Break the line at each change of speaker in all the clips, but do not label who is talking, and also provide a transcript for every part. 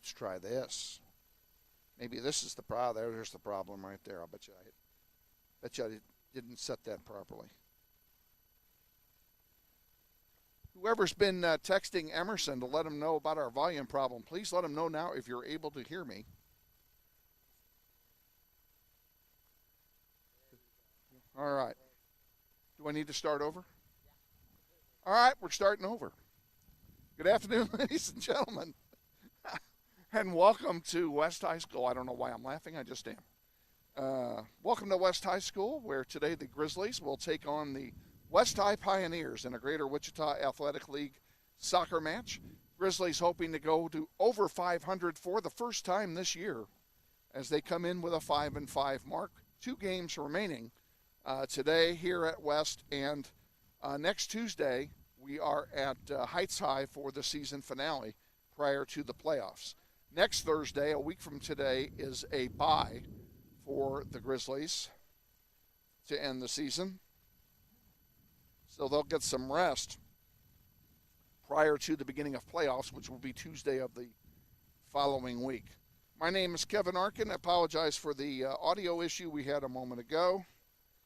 let's try this. Maybe this is the problem. There's the problem right there. I'll bet you I didn't set that properly. Whoever's been texting Emerson to let him know about our volume problem, please let him know now if you're able to hear me. All right. Do I need to start over? All right, we're starting over. Good afternoon, ladies and gentlemen, and welcome to West High School. I don't know why I'm laughing. I just am. Welcome to West High School, where today the Grizzlies will take on the West High Pioneers in a Greater Wichita Athletic League soccer match. Grizzlies hoping to go to over 500 for the first time this year as they come in with a 5-5 mark. 2 games remaining today here at West, and next Tuesday we are at Heights High for the season finale prior to the playoffs. Next Thursday, a week from today, is a bye for the Grizzlies to end the season. So they'll get some rest prior to the beginning of playoffs, which will be Tuesday of the following week. My name is Kevin Arkin. I apologize for the audio issue we had a moment ago.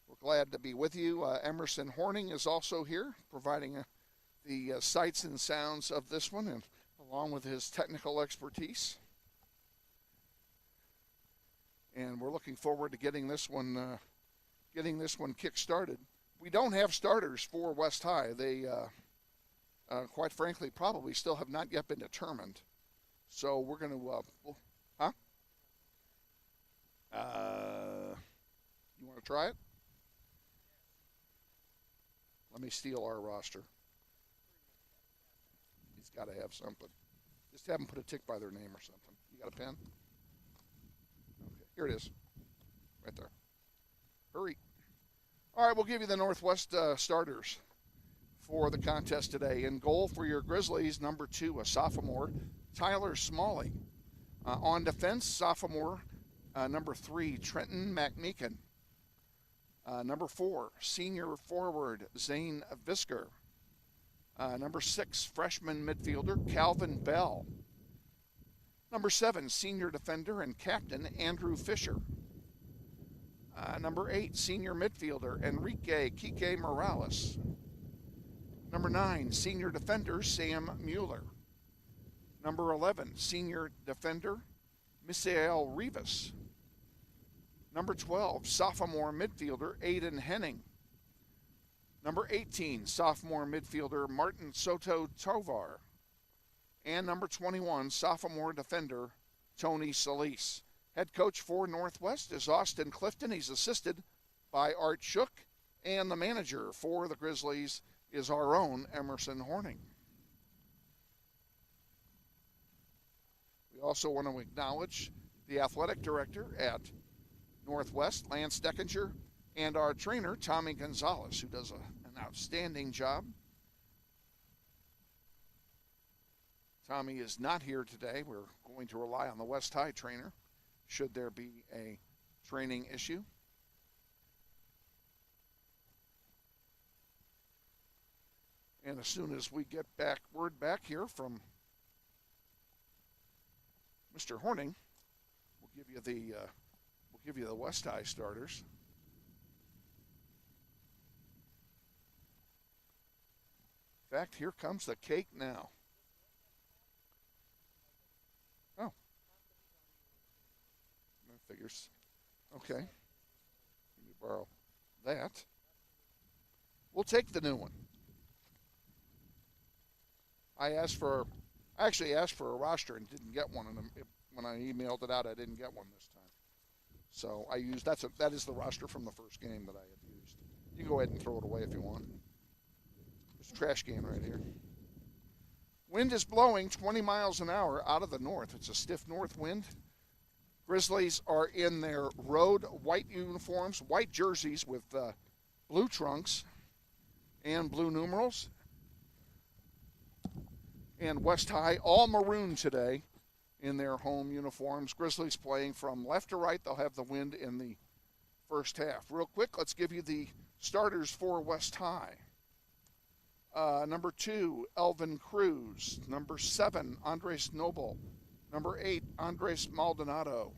We're glad to be with you. Emerson Horning is also here, providing the sights and sounds of this one, and along with his technical expertise. And we're looking forward to getting this one kick-started. We don't have starters for West High. They, quite frankly, probably still have not yet been determined. So we're going to, you want to try it? Let me steal our roster. He's got to have something. Just have them put a tick by their name or something. You got a pen? Okay, here it is. Right there. Hurry. All right, we'll give you the Northwest starters for the contest today. In goal for your Grizzlies, number 2, a sophomore, Tyler Smalley. On defense, sophomore, number 3, Trenton McMeekin. Number 4, senior forward, Zane Visker. Number 6, freshman midfielder, Calvin Bell. Number 7, senior defender and captain, Andrew Fisher. Number 8, senior midfielder, Enrique Kike Morales. Number 9, senior defender, Sam Mueller. Number 11, senior defender, Misael Rivas. Number 12, sophomore midfielder, Aiden Henning. Number 18, sophomore midfielder, Martin Soto Tovar. And number 21, sophomore defender, Tony Solis. Head coach for Northwest is Austin Clifton. He's assisted by Art Shook. And the manager for the Grizzlies is our own Emerson Horning. We also want to acknowledge the athletic director at Northwest, Lance Deckinger, and our trainer, Tommy Gonzalez, who does an outstanding job. Tommy is not here today. We're going to rely on the West High trainer should there be a training issue. And as soon as we get word back here from Mr. Horning, we'll give you the West High starters. In fact, here comes the cake now. Oh. That figures. Okay. Let me borrow that. We'll take the new one. I actually asked for a roster and didn't get one, and when I emailed it out, I didn't get one this time. So that is the roster from the first game that I had used. You can go ahead and throw it away if you want. There's a trash can right here. Wind is blowing 20 miles an hour out of the north. It's a stiff north wind. Grizzlies are in their road white uniforms, white jerseys with blue trunks and blue numerals. And West High, all maroon today in their home uniforms. Grizzlies playing from left to right. They'll have the wind in the first half. Real quick, let's give you the starters for West High. Number 2, Elvin Cruz. Number 7, Andres Noble. Number 8, Andres Maldonado.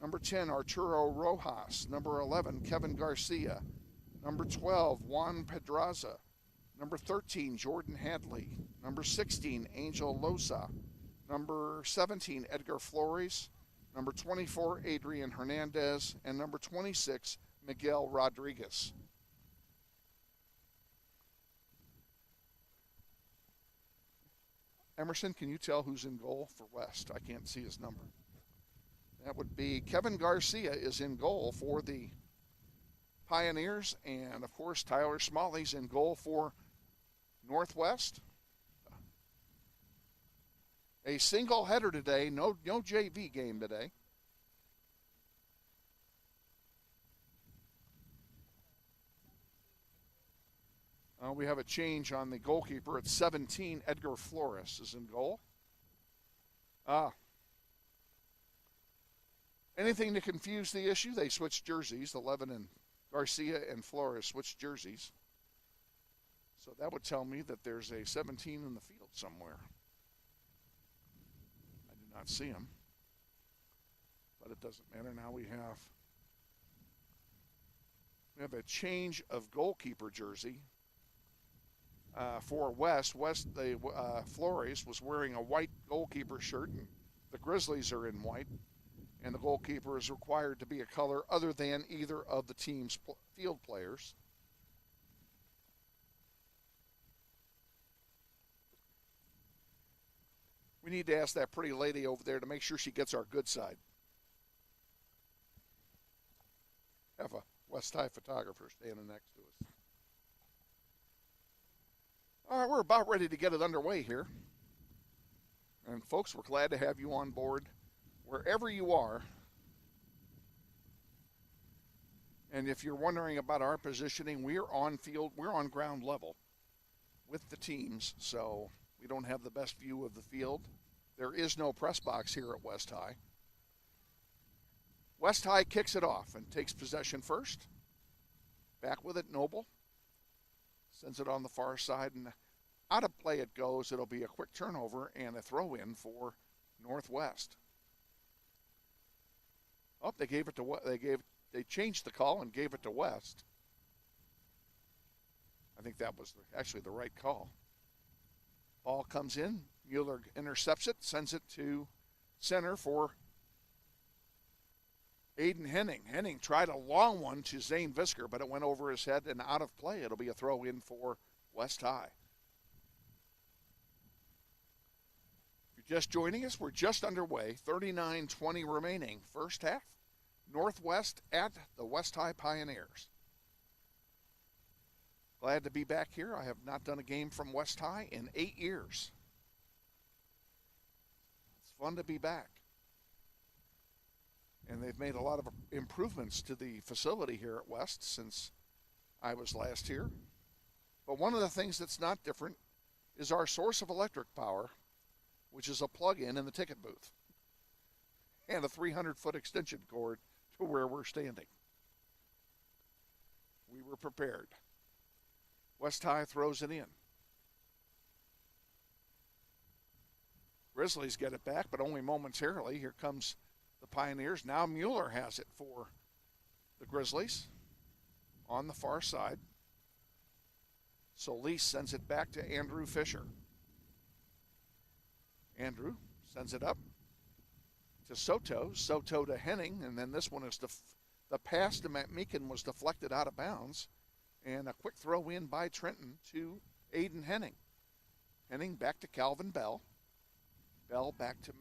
Number 10, Arturo Rojas. Number 11, Kevin Garcia. Number 12, Juan Pedraza. Number 13, Jordan Hadley. Number 16, Angel Loza. Number 17, Edgar Flores. Number 24, Adrian Hernandez. And number 26, Miguel Rodriguez. Emerson, can you tell who's in goal for West? I can't see his number. That would be Kevin Garcia is in goal for the Pioneers. And, of course, Tyler Smalley's in goal for Northwest. A single header today. No JV game today. We have a change on the goalkeeper. At 17, Edgar Flores is in goal. Anything to confuse the issue? They switched jerseys. 11 and Garcia and Flores switched jerseys. So that would tell me that there's a 17 in the field somewhere. I do not see him. But it doesn't matter. Now we have a change of goalkeeper jersey. For West, Flores was wearing a white goalkeeper shirt. And the Grizzlies are in white, and the goalkeeper is required to be a color other than either of the team's field players. We need to ask that pretty lady over there to make sure she gets our good side. Have a West High photographer standing next to us. All right, we're about ready to get it underway here. And, folks, we're glad to have you on board wherever you are. And if you're wondering about our positioning, we're on ground level with the teams, so we don't have the best view of the field. There is no press box here at West High. West High kicks it off and takes possession first. Back with it, Noble. Sends it on the far side, and out of play it goes. It'll be a quick turnover and a throw-in for Northwest. Oh, they changed the call and gave it to West. I think that was actually the right call. Ball comes in. Mueller intercepts it, sends it to center for Aiden Henning. Henning tried a long one to Zane Visker, but it went over his head and out of play. It'll be a throw-in for West High. If you're just joining us, we're just underway. 39-20 remaining. First half, Northwest at the West High Pioneers. Glad to be back here. I have not done a game from West High in 8 years. It's fun to be back. And they've made a lot of improvements to the facility here at West since I was last here. But one of the things that's not different is our source of electric power, which is a plug-in in the ticket booth and a 300-foot extension cord to where we're standing. We were prepared. West High throws it in. Grizzlies get it back, but only momentarily. Here comes the Pioneers. Now Mueller has it for the Grizzlies on the far side. Solis sends it back to Andrew Fisher. Andrew sends it up to Soto. Soto to Henning, and then this one is the pass to Meekin was deflected out of bounds, and a quick throw in by Trenton to Aiden Henning. Henning back to Calvin Bell. Bell back to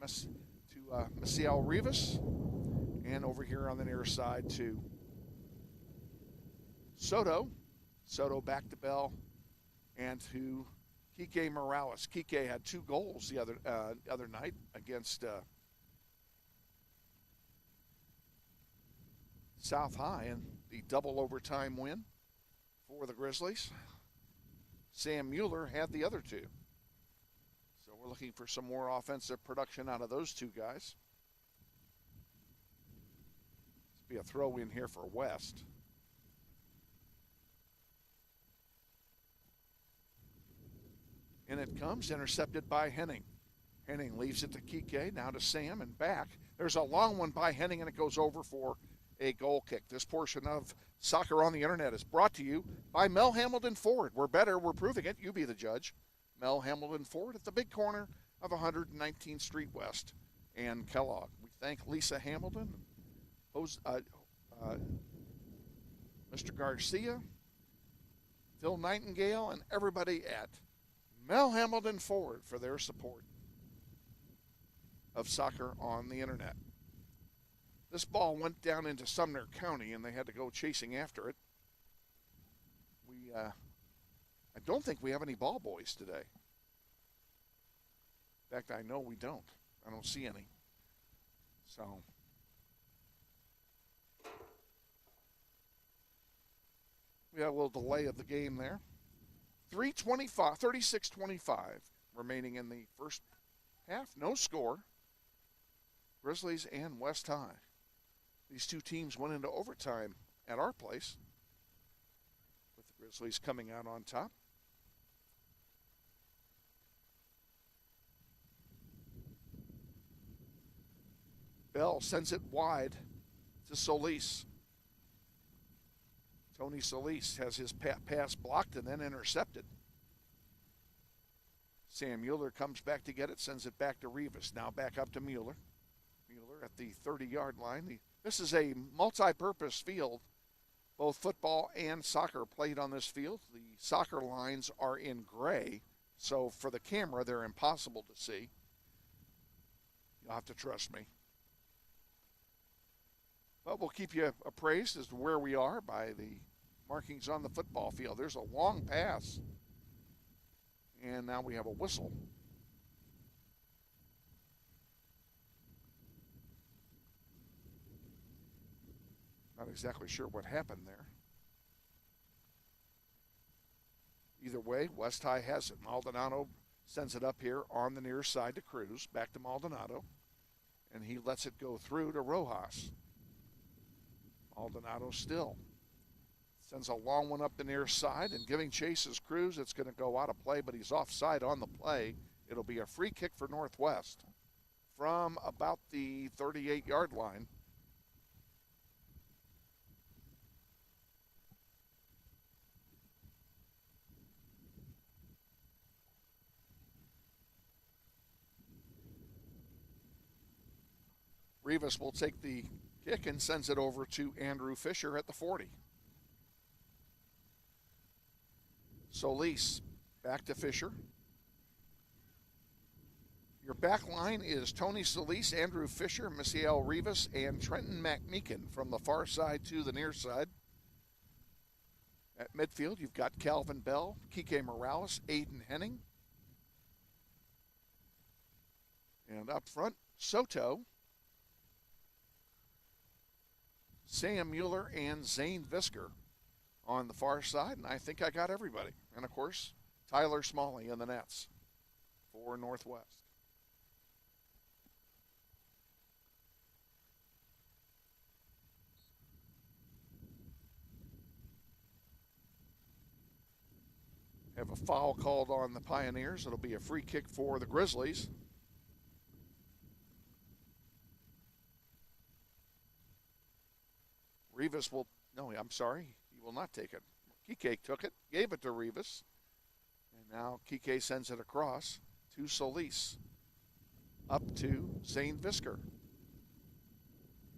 Maciel Rivas, and over here on the near side to Soto. Soto back to Bell and to Kike Morales. Kike had 2 goals the other night against South High in the double overtime win for the Grizzlies. Sam Mueller had the other 2. We're looking for some more offensive production out of those 2 guys. This will be a throw-in here for West. And it comes intercepted by Henning. Henning leaves it to Kike, now to Sam and back. There's a long one by Henning, and it goes over for a goal kick. This portion of Soccer on the Internet is brought to you by Mel Hamilton Ford. We're better, we're proving it. You be the judge. Mel Hamilton Ford at the big corner of 119th Street West and Kellogg. We thank Lisa Hamilton, Mr. Garcia, Phil Nightingale, and everybody at Mel Hamilton Ford for their support of Soccer on the Internet. This ball went down into Sumner County, and they had to go chasing after it. I don't think we have any ball boys today. In fact, I know we don't. I don't see any. So we had a little delay of the game there. 36-25 remaining in the first half. No score. Grizzlies and West High. These two teams went into overtime at our place, with the Grizzlies coming out on top. Bell sends it wide to Solis. Tony Solis has his pass blocked and then intercepted. Sam Mueller comes back to get it, sends it back to Rivas. Now back up to Mueller. Mueller at the 30-yard line. This is a multi-purpose field. Both football and soccer played on this field. The soccer lines are in gray, so for the camera, they're impossible to see. You'll have to trust me. But we'll keep you appraised as to where we are by the markings on the football field. There's a long pass. And now we have a whistle. Not exactly sure what happened there. Either way, West High has it. Maldonado sends it up here on the near side to Cruz. Back to Maldonado. And he lets it go through to Rojas. Maldonado still sends a long one up the near side, and giving chase is Cruz. It's going to go out of play, but he's offside on the play. It'll be a free kick for Northwest from about the 38-yard line. Rivas will take the kick and sends it over to Andrew Fisher at the 40. Solis back to Fisher. Your back line is Tony Solis, Andrew Fisher, Misael Rivas, and Trenton McMeekin from the far side to the near side. At midfield, you've got Calvin Bell, Kike Morales, Aiden Henning. And up front, Soto, Sam Mueller, and Zane Visker on the far side, and I think I got everybody. And, of course, Tyler Smalley in the nets for Northwest. Have a foul called on the Pioneers. It'll be a free kick for the Grizzlies. Rivas will, no, I'm sorry, he will not take it. Kike took it, gave it to Rivas. And now Kike sends it across to Solis. Up to Zane Visker.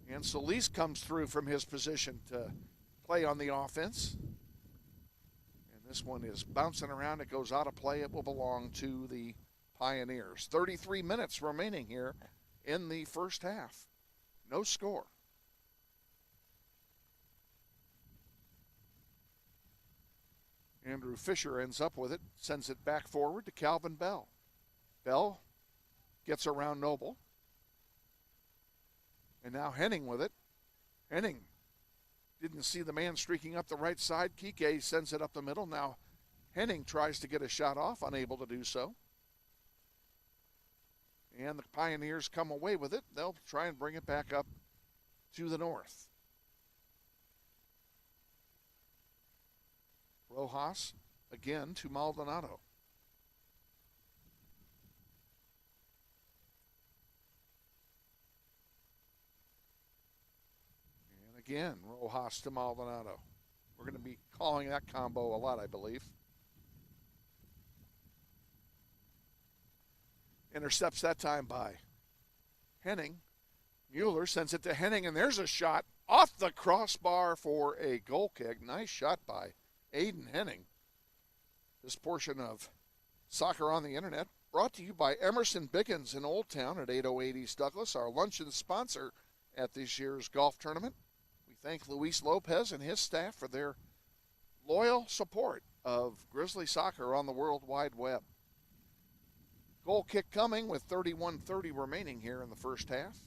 And Solis comes through from his position to play on the offense. And this one is bouncing around. It goes out of play. It will belong to the Pioneers. 33 minutes remaining here in the first half. No score. Andrew Fisher ends up with it, sends it back forward to Calvin Bell. Bell gets around Noble. And now Henning with it. Henning didn't see the man streaking up the right side. Kike sends it up the middle. Now Henning tries to get a shot off, unable to do so. And the Pioneers come away with it. They'll try and bring it back up to the north. Rojas again to Maldonado. again, Rojas to Maldonado. We're going to be calling that combo a lot, I believe. Intercepts that time by Henning. Mueller sends it to Henning, and there's a shot off the crossbar for a goal kick. Nice shot by Aiden Henning. This portion of Soccer on the Internet brought to you by Emerson Biggins in Old Town at 808 East Douglas, our luncheon sponsor at this year's golf tournament. We thank Luis Lopez and his staff for their loyal support of Grizzly soccer on the World Wide Web. Goal kick coming with 31:30 remaining here in the first half.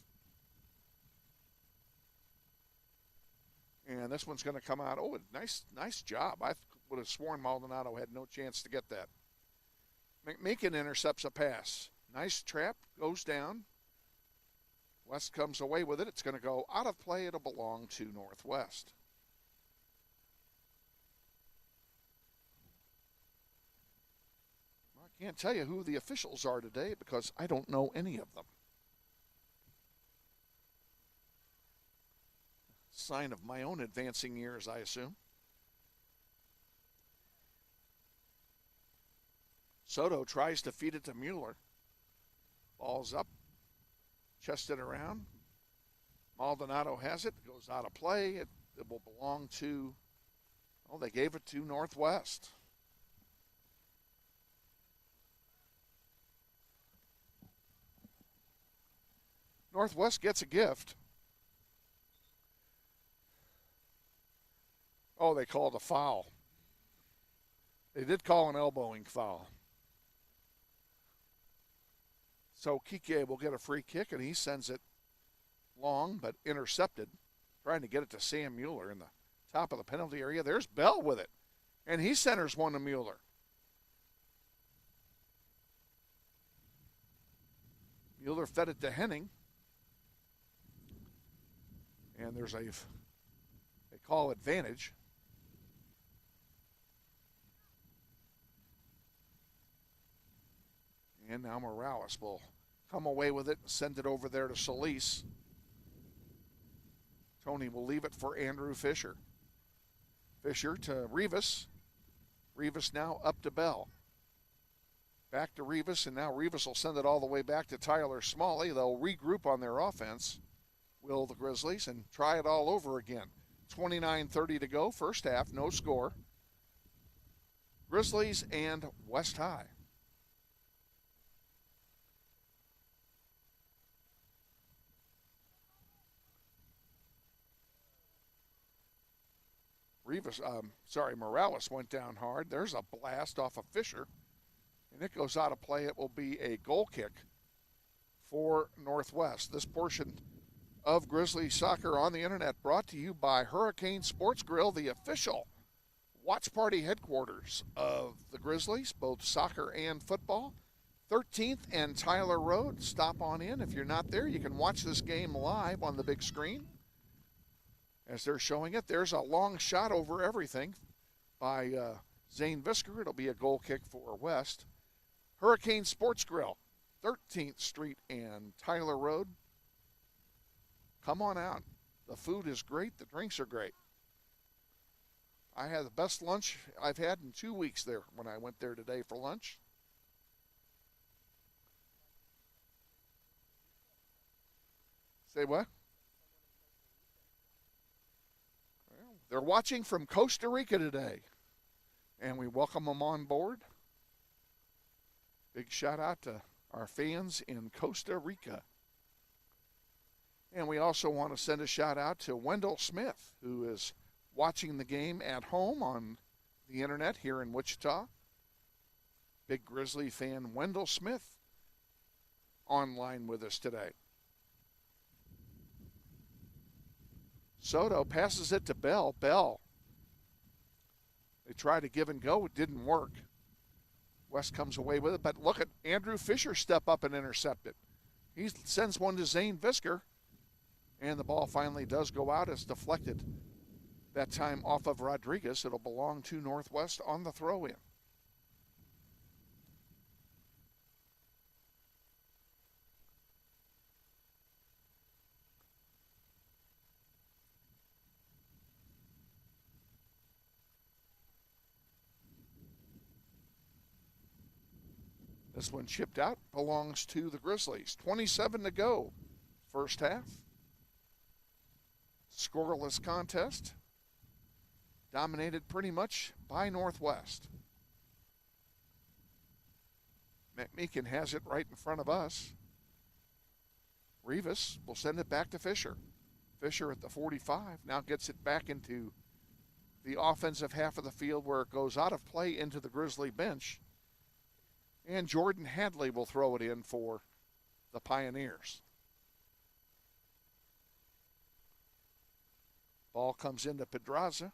And this one's going to come out. Oh, nice job. I would have sworn Maldonado had no chance to get that. McMeekin intercepts a pass. Nice trap, goes down. West comes away with it. It's going to go out of play. It'll belong to Northwest. I can't tell you who the officials are today because I don't know any of them. Sign of my own advancing years, I assume. Soto tries to feed it to Mueller. Ball's up. Chested around. Maldonado has it. Goes out of play. It will belong to, they gave it to Northwest. Northwest gets a gift. Oh, they called a foul. They did call an elbowing foul. So Kike will get a free kick, and he sends it long but intercepted, trying to get it to Sam Mueller in the top of the penalty area. There's Bell with it, and he centers one to Mueller. Mueller fed it to Henning, and there's they call advantage. And now Morales will come away with it and send it over there to Solis. Tony will leave it for Andrew Fisher. Fisher to Rivas. Rivas now up to Bell. Back to Rivas, and now Rivas will send it all the way back to Tyler Smalley. They'll regroup on their offense, will the Grizzlies, and try it all over again. 29:30 to go, first half, no score. Grizzlies and West High. Morales went down hard. There's a blast off of Fisher, and it goes out of play. It will be a goal kick for Northwest. This portion of Grizzly Soccer on the Internet brought to you by Hurricane Sports Grill, the official watch party headquarters of the Grizzlies, both soccer and football. 13th and Tyler Road. Stop on in. If you're not there, you can watch this game live on the big screen. As they're showing it, there's a long shot over everything by Zane Visker. It'll be a goal kick for West. Hurricane Sports Grill, 13th Street and Tyler Road. Come on out. The food is great. The drinks are great. I had the best lunch I've had in 2 weeks there when I went there today for lunch. Say what? They're watching from Costa Rica today, and we welcome them on board. Big shout out to our fans in Costa Rica. And we also want to send a shout out to Wendell Smith, who is watching the game at home on the Internet here in Wichita. Big Grizzly fan Wendell Smith online with us today. Soto passes it to Bell. Bell. They try to give and go. It didn't work. West comes away with it. But look at Andrew Fisher step up and intercept it. He sends one to Zane Visker. And the ball finally does go out. It's deflected. That time off of Rodriguez. It'll belong to Northwest on the throw-in. This one chipped out, belongs to the Grizzlies. 27 to go, first half. Scoreless contest, dominated pretty much by Northwest. McMeekin has it right in front of us. Rivas will send it back to Fisher. Fisher at the 45 now gets it back into the offensive half of the field where it goes out of play into the Grizzly bench. And Jordan Hadley will throw it in for the Pioneers. Ball comes into Pedraza.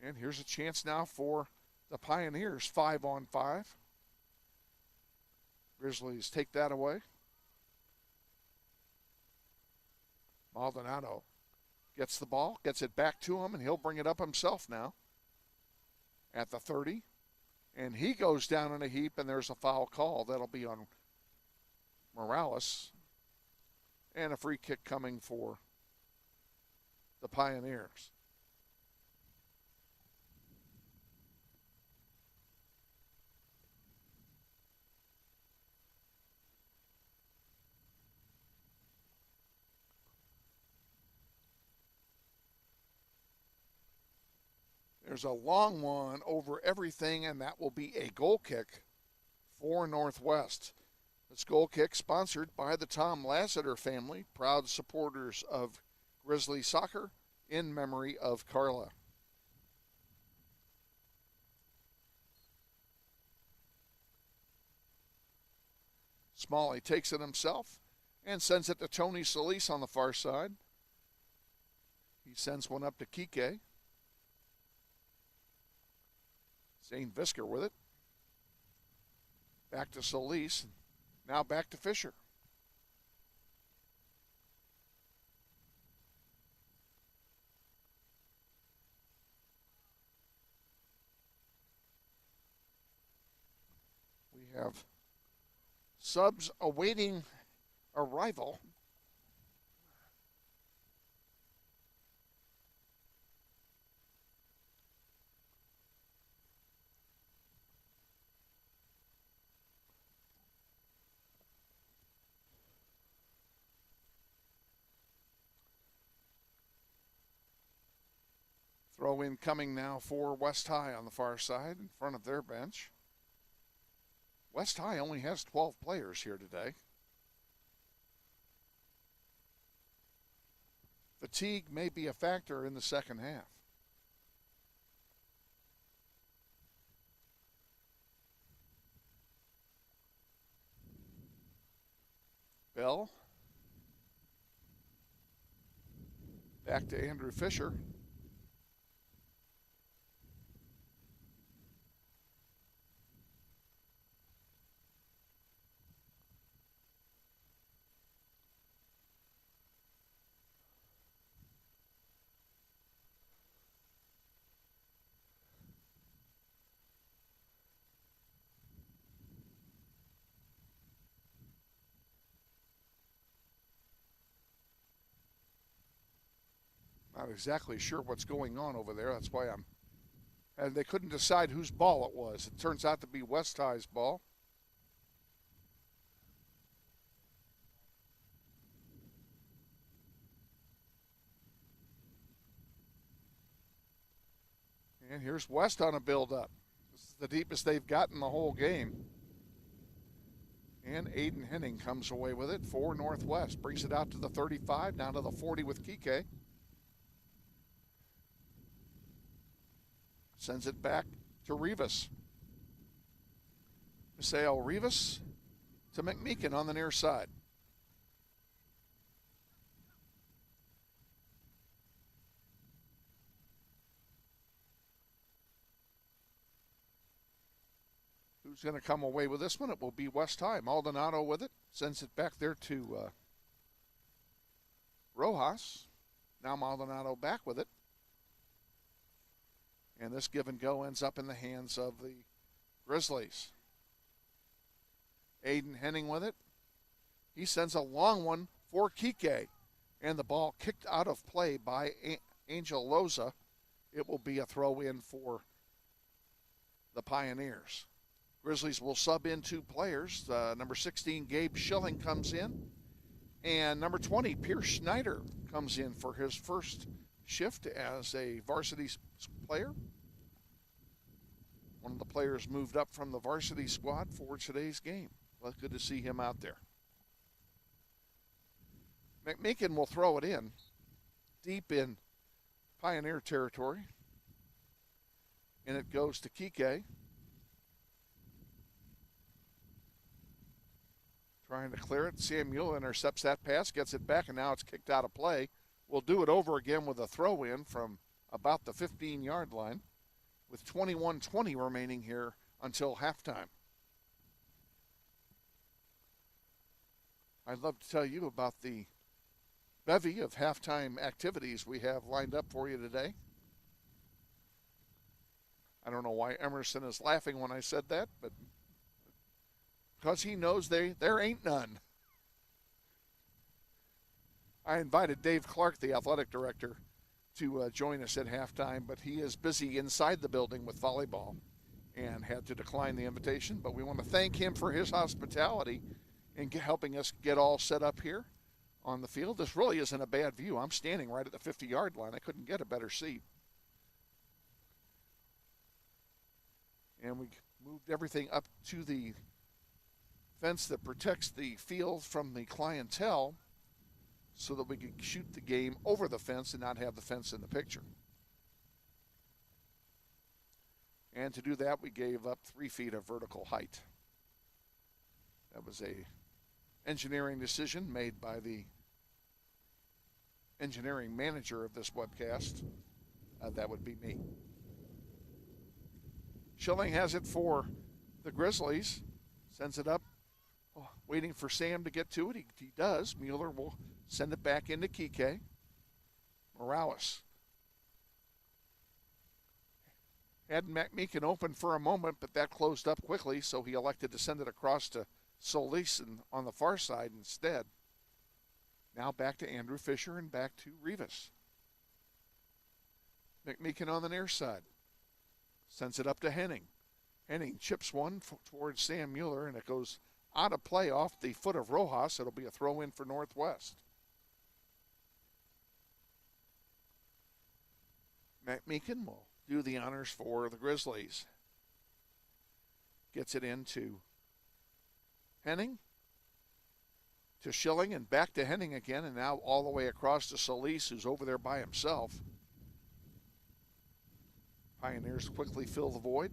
And here's a chance now for the Pioneers, 5-on-5. Grizzlies take that away. Maldonado gets the ball, gets it back to him, and he'll bring it up himself now at the 30. And he goes down in a heap, and there's a foul call. That'll be on Morales. And a free kick coming for the Pioneers. There's a long one over everything, and that will be a goal kick for Northwest. This goal kick sponsored by the Tom Lassiter family, proud supporters of Grizzly soccer, in memory of Carla. Smalley takes it himself and sends it to Tony Solis on the far side. He sends one up to Kike. Zane Visker with it. Back to Solis. Now back to Fisher. We have subs awaiting arrival. Throw in coming now for West High on the far side in front of their bench. West High only has 12 players here today. Fatigue may be a factor in the second half. Bell. Back to Andrew Fisher. Not exactly sure what's going on over there. That's why and they couldn't decide whose ball it was. It turns out to be West High's ball. And here's West on a build-up. This is the deepest they've gotten the whole game. And Aiden Henning comes away with it for Northwest. Brings it out to the 35, down to the 40 with Kike. Sends it back to Rivas. Miseo Rivas to McMeekin on the near side. Who's going to come away with this one? It will be West High. Maldonado with it. Sends it back there to Rojas. Now Maldonado back with it. And this give and go ends up in the hands of the Grizzlies. Aiden Henning with it. He sends a long one for Kike. And the ball kicked out of play by Angel Loza. It will be a throw in for the the Pioneers. Grizzlies will sub in 2 players. Number 16, Gabe Schilling, comes in. And number 20, Pierce Schneider, comes in for his first shift as a varsity player. One of the players moved up from the varsity squad for today's game. Well, good to see him out there. McMeekin will throw it in deep in Pioneer territory. And it goes to Kike. Trying to clear it. Samuel intercepts that pass, gets it back, and now it's kicked out of play. We'll do it over again with a throw-in from about the 15-yard line with 21:20 remaining here until halftime. I'd love to tell you about the bevy of halftime activities we have lined up for you today. I don't know why Emerson is laughing when I said that, but because he knows there ain't none. I invited Dave Clark, the athletic director, to join us at halftime, but he is busy inside the building with volleyball and had to decline the invitation. But we want to thank him for his hospitality in helping us get all set up here on the field. This really isn't a bad view. I'm standing right at the 50-yard line. I couldn't get a better seat. And we moved everything up to the fence that protects the field from the clientele so that we could shoot the game over the fence and not have the fence in the picture. And to do that, we gave up 3 feet of vertical height. That was a engineering decision made by the engineering manager of this webcast. That would be me. Schilling has it for the Grizzlies. Sends it up. Waiting for Sam to get to it. He does. Mueller will send it back into Kike. Morales. Had McMeekin open for a moment, but that closed up quickly, so he elected to send it across to Solis on the far side instead. Now back to Andrew Fisher and back to Rivas. McMeekin on the near side. Sends it up to Henning. Henning chips one towards Sam Mueller, and it goes out of play off the foot of Rojas. It'll be a throw-in for Northwest. McMeekin will do the honors for the Grizzlies. Gets it into Henning, to Schilling, and back to Henning again, and now all the way across to Solis, who's over there by himself. Pioneers quickly fill the void.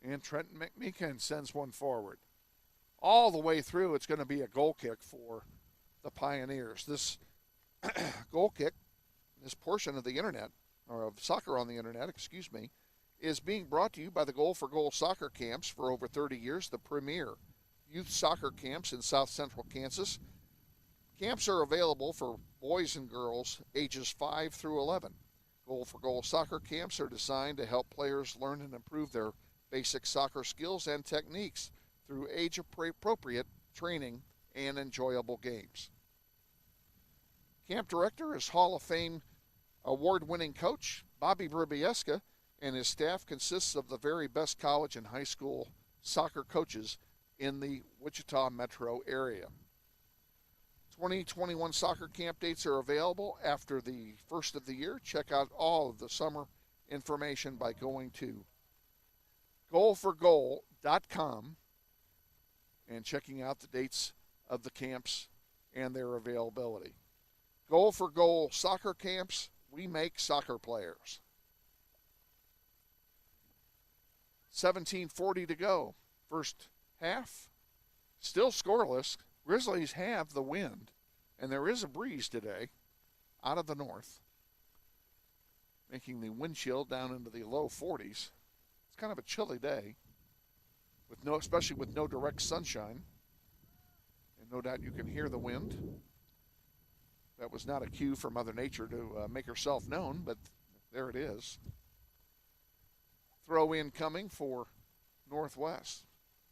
And Trenton McMeekin sends one forward. All the way through, it's going to be a goal kick for the Pioneers. This goal kick, this portion of the internet, or of soccer on the internet, is being brought to you by the Goal for Goal soccer camps for over 30 years, the premier youth soccer camps in South Central Kansas. Camps are available for boys and girls ages 5 through 11. Goal for Goal soccer camps are designed to help players learn and improve their basic soccer skills and techniques through age-appropriate training and enjoyable games. Camp director is Hall of Fame award-winning coach Bobby Brubieska, and his staff consists of the very best college and high school soccer coaches in the Wichita metro area. 2021 soccer camp dates are available after the first of the year. Check out all of the summer information by going to goalforgoal.com and checking out the dates of the camps and their availability. Goal for Goal soccer camps, we make soccer players. 17:40 to go. First half, still scoreless. Grizzlies have the wind, and there is a breeze today out of the north, making the wind chill down into the low 40s. It's kind of a chilly day, especially with no direct sunshine. And no doubt you can hear the wind. That was not a cue for Mother Nature to make herself known, but there it is. Throw in coming for Northwest.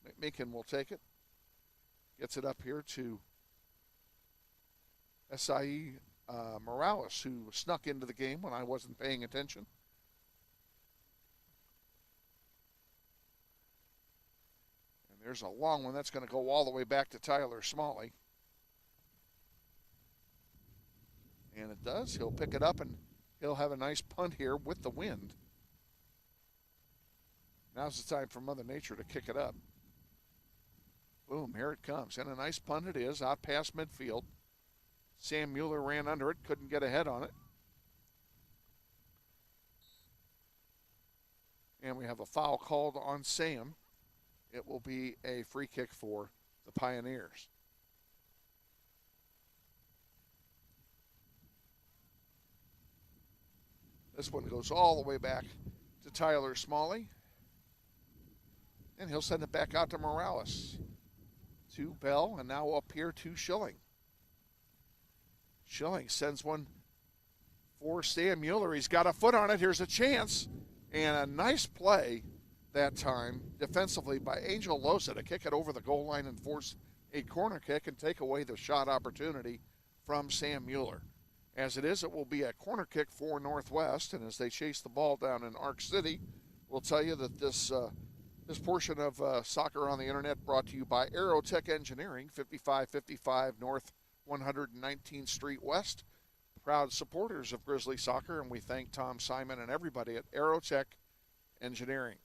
McMeekin will take it. Gets it up here to SIE Morales, who snuck into the game when I wasn't paying attention. And there's a long one that's going to go all the way back to Tyler Smalley. And it does. He'll pick it up, and he'll have a nice punt here with the wind. Now's the time for Mother Nature to kick it up. Boom, here it comes. And a nice punt it is, out past midfield. Sam Mueller ran under it, couldn't get ahead on it. And we have a foul called on Sam. It will be a free kick for the Pioneers. This one goes all the way back to Tyler Smalley. And he'll send it back out to Morales. To Bell, and now up here to Schilling. Schilling sends one for Sam Mueller. He's got a foot on it. Here's a chance. And a nice play that time defensively by Angel Loza to kick it over the goal line and force a corner kick and take away the shot opportunity from Sam Mueller. As it is, it will be a corner kick for Northwest, and as they chase the ball down in Ark City, we'll tell you that this portion of Soccer on the Internet brought to you by Aerotech Engineering, 5555 North 119th Street West. Proud supporters of Grizzly Soccer, and we thank Tom Simon and everybody at Aerotech Engineering.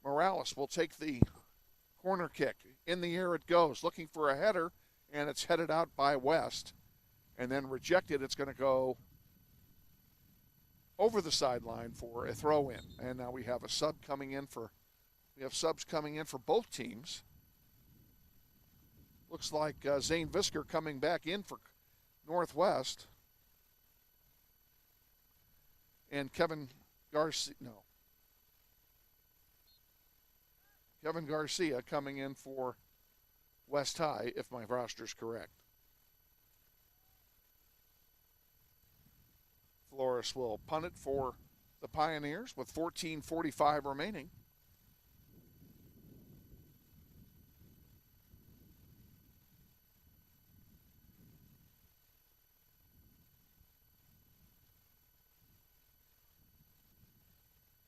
Morales will take the corner kick. In the air it goes, looking for a header, and it's headed out by West. And then rejected, it's going to go over the sideline for a throw-in. And now we have a sub coming in for subs coming in for both teams. Looks like Zane Visker coming back in for Northwest. And Kevin Garcia coming in for West High, if my roster's correct. Flores will punt it for the Pioneers with 14:45 remaining.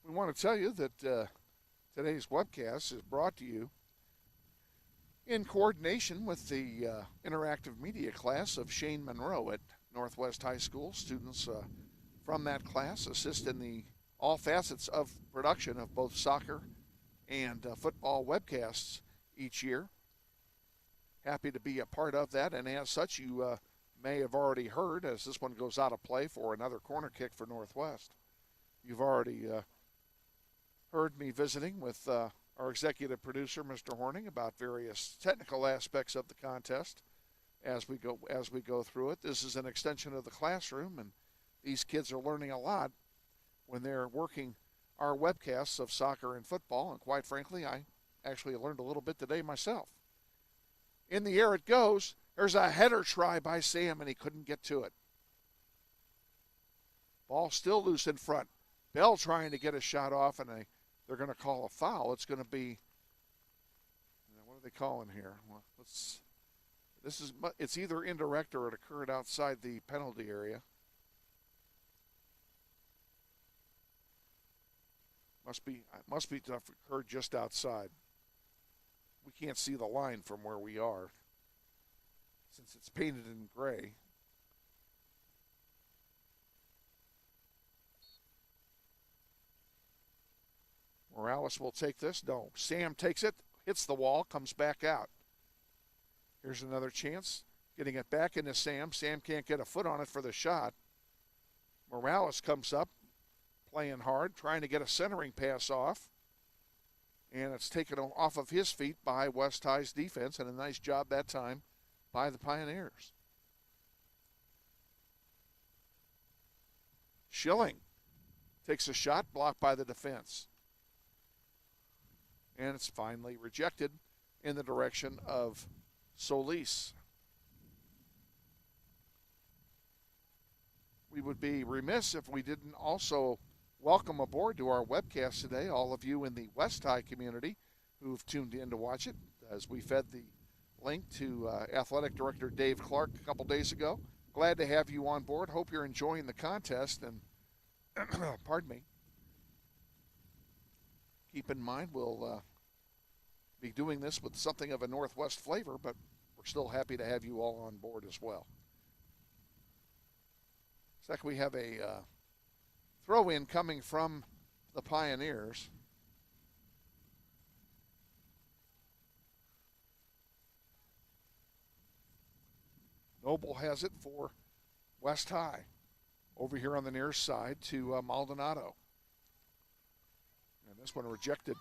We want to tell you that today's webcast is brought to you in coordination with the interactive media class of Shane Monroe at Northwest High School. Students from that class assist in all facets of production of both soccer and football webcasts each year. Happy to be a part of that, and as such, you may have already heard, as this one goes out of play for another corner kick for Northwest. You've already heard me visiting with our executive producer, Mr. Horning, about various technical aspects of the contest as we go through it. This is an extension of the classroom, and these kids are learning a lot when they're working our webcasts of soccer and football, and quite frankly, I actually learned a little bit today myself. In the air it goes. There's a header try by Sam, and he couldn't get to it. Ball still loose in front. Bell trying to get a shot off, and they're going to call a foul. It's going to be, what are they calling here? Well, it's either indirect or it occurred outside the penalty area. Must be occurred just outside. We can't see the line from where we are since it's painted in gray. Morales will take this. No. Sam takes it, hits the wall, comes back out. Here's another chance. Getting it back into Sam. Sam can't get a foot on it for the shot. Morales comes up, playing hard, trying to get a centering pass off. And it's taken off of his feet by West High's defense, and a nice job that time by the Pioneers. Schilling takes a shot, blocked by the defense. And it's finally rejected in the direction of Solis. We would be remiss if we didn't also welcome aboard to our webcast today all of you in the West High community who've tuned in to watch it as we fed the link to Athletic Director Dave Clark a couple days ago. Glad to have you on board. Hope you're enjoying the contest. And, pardon me, keep in mind we'll be doing this with something of a Northwest flavor, but we're still happy to have you all on board as well. Looks like we have a throw-in coming from the Pioneers. Noble has it for West High. Over here on the near side to Maldonado. And this one rejected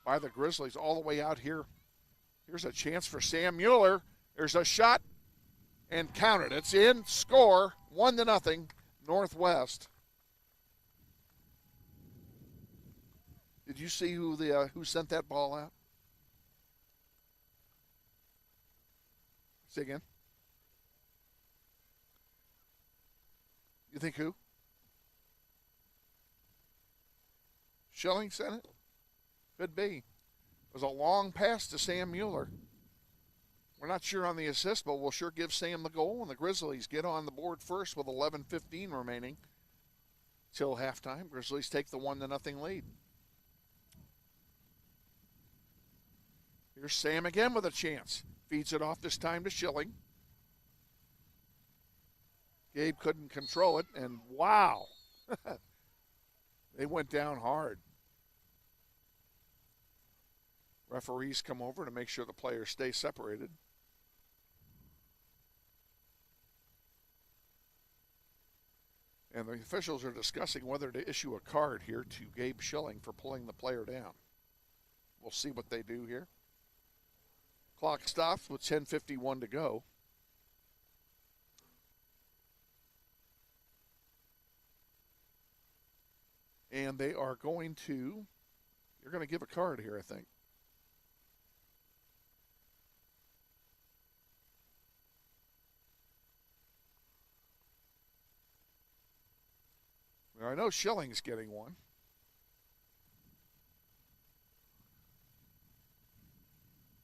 by the Grizzlies all the way out here. Here's a chance for Sam Mueller. There's a shot and counted. It's in. Score 1-0 Northwest. Did you see who sent that ball out? Say again. You think who? Schilling sent it? Could be. It was a long pass to Sam Mueller. We're not sure on the assist, but we'll sure give Sam the goal, and the Grizzlies get on the board first with 11:15 remaining till halftime. Grizzlies take the 1-0 lead. Here's Sam again with a chance. Feeds it off this time to Schilling. Gabe couldn't control it, and wow, they went down hard. Referees come over to make sure the players stay separated. And the officials are discussing whether to issue a card here to Gabe Schilling for pulling the player down. We'll see what they do here. Clock stops with 10:51 to go. And they are going to, you're going to give a card here, I think. Well, I know Schilling's getting one.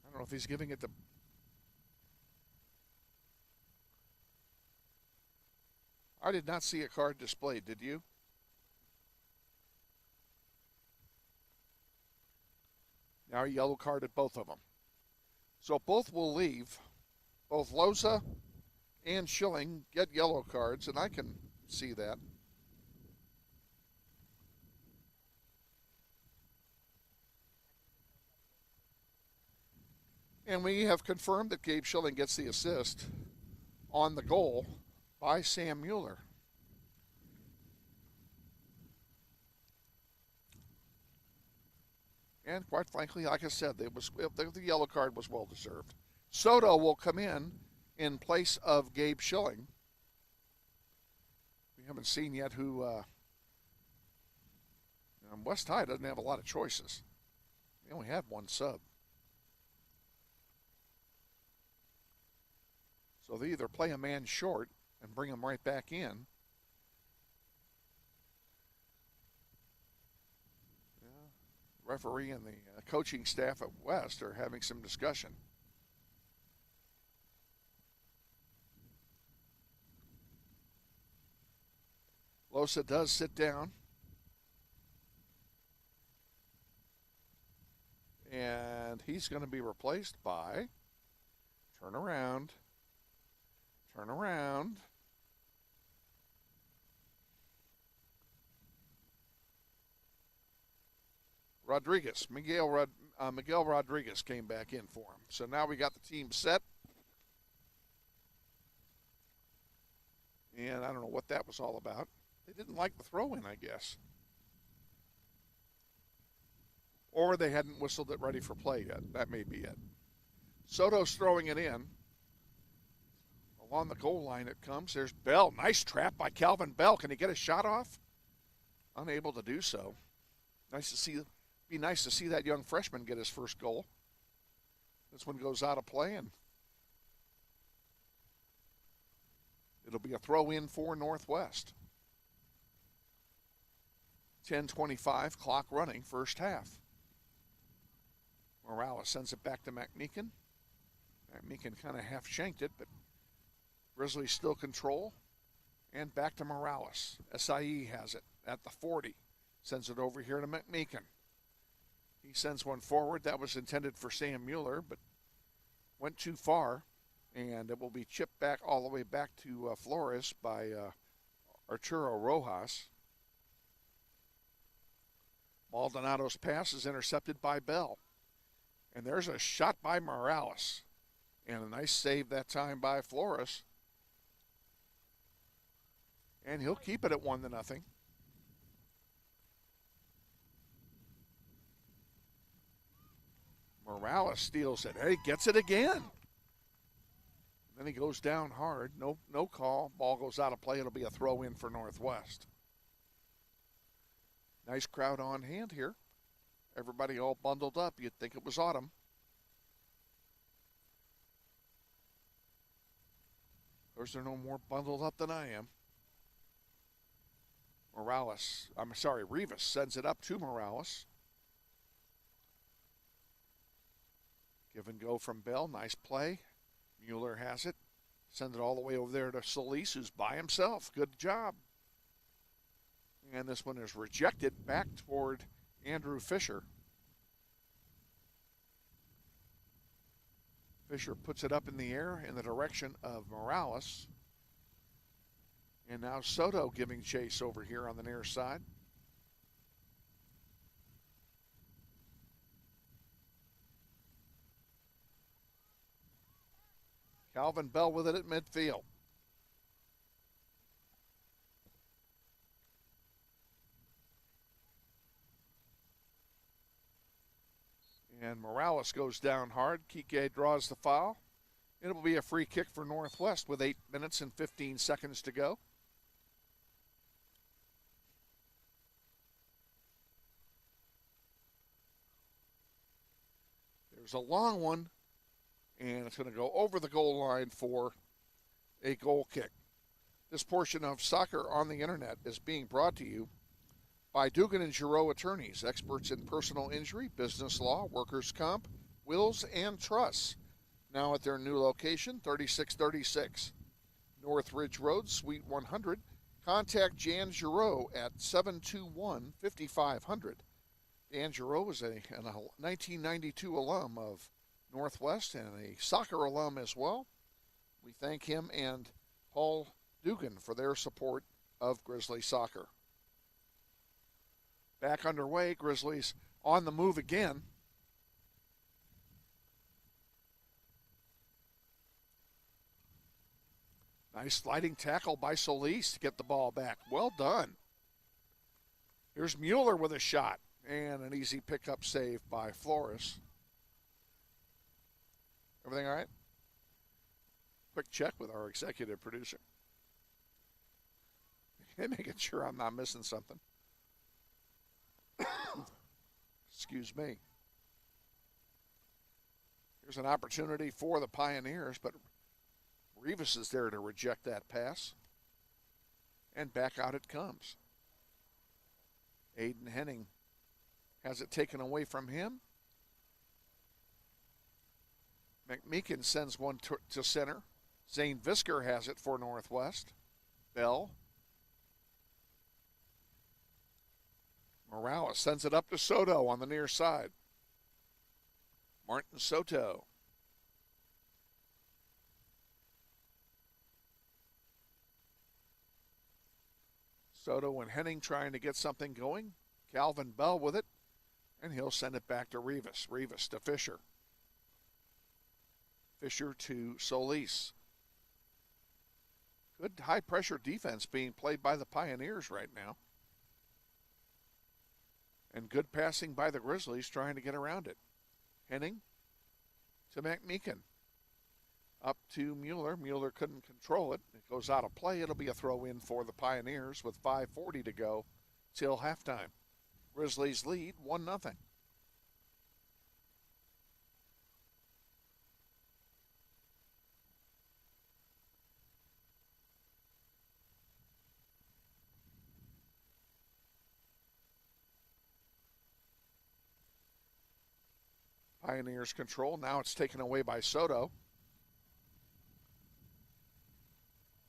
I don't know if he's giving it to... I did not see a card displayed, did you? Now a yellow card at both of them. So both will leave. Both Loza and Schilling get yellow cards, and I can see that. And we have confirmed that Gabe Schilling gets the assist on the goal by Sam Mueller. And quite frankly, like I said, the yellow card was well deserved. Soto will come in place of Gabe Schilling. We haven't seen yet who. West High doesn't have a lot of choices. They only have one sub. So they either play a man short and bring him right back in. Referee and the coaching staff at West are having some discussion. Losa does sit down. And he's going to be replaced by, turn around, Rodriguez. Miguel Rodriguez came back in for him. So now we got the team set. And I don't know what that was all about. They didn't like the throw-in, I guess. Or they hadn't whistled it ready for play yet. That may be it. Soto's throwing it in. Along the goal line it comes. There's Bell. Nice trap by Calvin Bell. Can he get a shot off? Unable to do so. Be nice to see that young freshman get his first goal. This one goes out of play, and it'll be a throw-in for Northwest. 10:25, clock running, first half. Morales sends it back to McMeekin. Meekin kind of half shanked it, but Grizzlies still control. And back to Morales. SIE has it at the 40. Sends it over here to McMeekin. He sends one forward. That was intended for Sam Mueller, but went too far. And it will be chipped back all the way back to Flores by Arturo Rojas. Maldonado's pass is intercepted by Bell. And there's a shot by Morales. And a nice save that time by Flores. And he'll keep it at 1-0. Morales steals it. Hey, gets it again. Then he goes down hard. No call. Ball goes out of play. It'll be a throw in for Northwest. Nice crowd on hand here. Everybody all bundled up. You'd think it was autumn. Of course, they're no more bundled up than I am. Rivas sends it up to Morales. Give and go from Bell. Nice play. Mueller has it. Send it all the way over there to Solis, who's by himself. Good job. And this one is rejected back toward Andrew Fisher. Fisher puts it up in the air in the direction of Morales. And now Soto giving chase over here on the near side. Calvin Bell with it at midfield. And Morales goes down hard. Kike draws the foul. It will be a free kick for Northwest with 8 minutes and 15 seconds to go. There's a long one, and it's going to go over the goal line for a goal kick. This portion of Soccer on the Internet is being brought to you by Dugan and Giroux Attorneys, experts in personal injury, business law, workers' comp, wills, and trusts. Now at their new location, 3636 North Ridge Road, Suite 100. Contact Jan Giroux at 721-5500. Dan Giroux is a 1992 alum of Northwest and a soccer alum as well. We thank him and Paul Dugan for their support of Grizzly soccer. Back underway, Grizzlies on the move again. Nice sliding tackle by Solis to get the ball back. Well done. Here's Mueller with a shot. And an easy pickup save by Flores. Everything all right? Quick check with our executive producer. Making sure I'm not missing something. Excuse me. Here's an opportunity for the Pioneers, but Rivas is there to reject that pass. And back out it comes. Aiden Henning has it taken away from him. McMeekin sends one to center. Zane Visker has it for Northwest. Bell. Morales sends it up to Soto on the near side. Martin Soto. Soto and Henning trying to get something going. Calvin Bell with it. And he'll send it back to Rivas. Rivas to Fisher. Fisher to Solis. Good high-pressure defense being played by the Pioneers right now. And good passing by the Grizzlies trying to get around it. Henning to McMeekin. Up to Mueller. Mueller couldn't control it. It goes out of play. It'll be a throw-in for the Pioneers with 5:40 to go till halftime. Grizzlies lead 1-0. Pioneers control. Now it's taken away by Soto.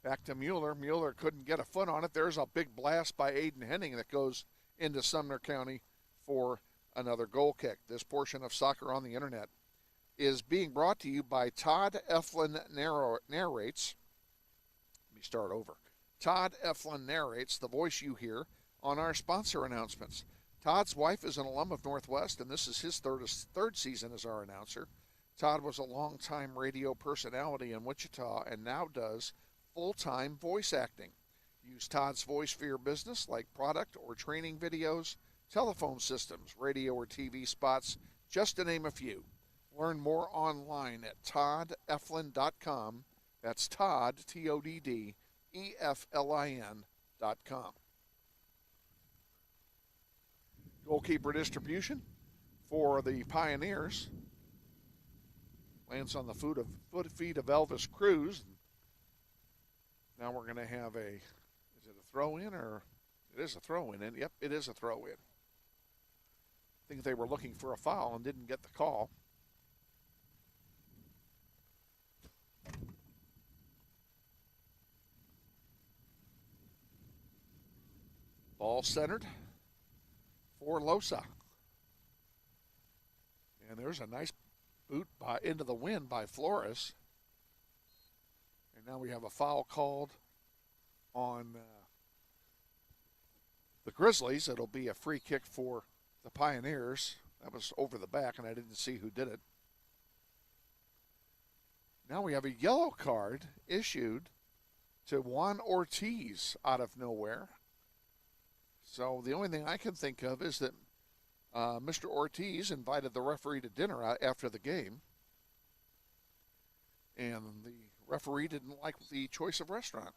Back to Mueller. Mueller couldn't get a foot on it. There's a big blast by Aiden Henning that goes into Sumner County for another goal kick. This portion of Soccer on the Internet is being brought to you by Todd Eflin Narrates. Let me start over. Todd Eflin narrates, the voice you hear on our sponsor announcements. Todd's wife is an alum of Northwest, and this is his third season as our announcer. Todd was a longtime radio personality in Wichita and now does full-time voice acting. Use Todd's voice for your business, like product or training videos, telephone systems, radio or TV spots, just to name a few. Learn more online at toddeflin.com. That's Todd, TODDEFLIN.com. Goalkeeper distribution for the Pioneers lands on the feet of Elvis Cruz. Now we're going to have is it a throw-in or it is a throw-in? And yep, it is a throw-in. I think they were looking for a foul and didn't get the call. Ball centered for Losa. And there's a nice boot into the wind by Flores. And now we have a foul called on the Grizzlies. It'll be a free kick for the Pioneers. That was over the back, and I didn't see who did it. Now we have a yellow card issued to Juan Ortiz out of nowhere. So the only thing I can think of is that Mr. Ortiz invited the referee to dinner after the game, and the referee didn't like the choice of restaurant.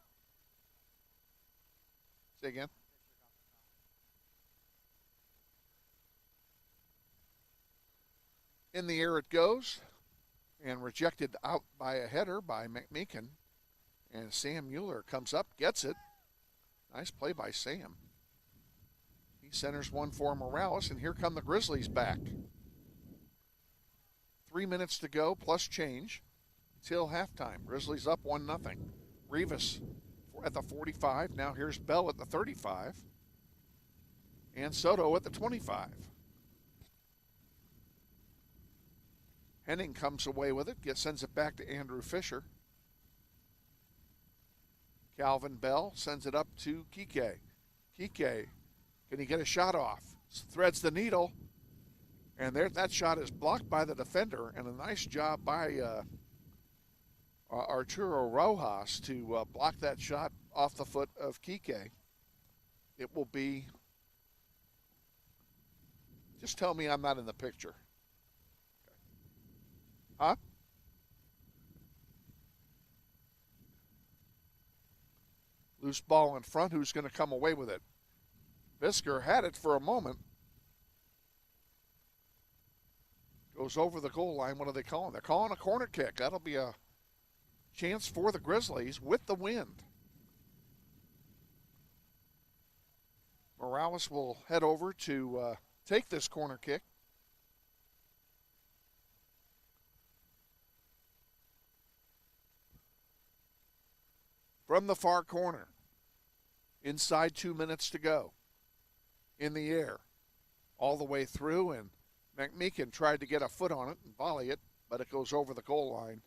Say again? In the air it goes, and rejected out by a header by McMeekin. And Sam Mueller comes up, gets it. Nice play by Sam. He centers one for Morales, and here come the Grizzlies back. 3 minutes to go, plus change, till halftime. Grizzlies up 1-0. Rivas at the 45. Now here's Bell at the 35. And Soto at the 25. Henning comes away with it, sends it back to Andrew Fisher. Calvin Bell sends it up to Kike. Kike, can he get a shot off? Threads the needle, and that shot is blocked by the defender, and a nice job by Arturo Rojas to block that shot off the foot of Kike. It will be, just tell me I'm not in the picture. Huh? Loose ball in front. Who's going to come away with it? Bisker had it for a moment. Goes over the goal line. What are they calling? They're calling a corner kick. That'll be a chance for the Grizzlies with the wind. Morales will head over to take this corner kick. From the far corner, inside 2 minutes to go, in the air, all the way through, and McMeekin tried to get a foot on it and volley it, but it goes over the goal line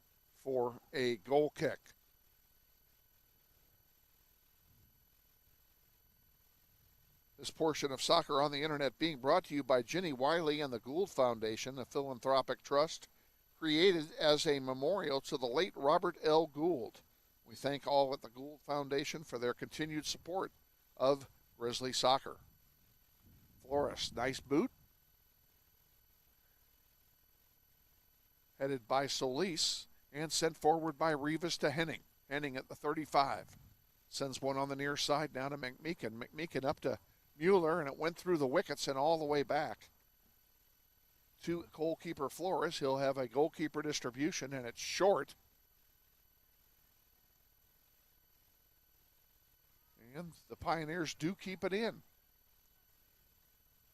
for a goal kick. This portion of Soccer on the Internet being brought to you by Ginny Wiley and the Gould Foundation, a philanthropic trust created as a memorial to the late Robert L. Gould. We thank all at the Gould Foundation for their continued support of Grizzly soccer. Flores, nice boot. Headed by Solis and sent forward by Rivas to Henning. Henning at the 35. Sends one on the near side now to McMeekin. McMeekin up to Mueller, and it went through the wickets and all the way back to goalkeeper Flores. He'll have a goalkeeper distribution, and it's short. And the Pioneers do keep it in.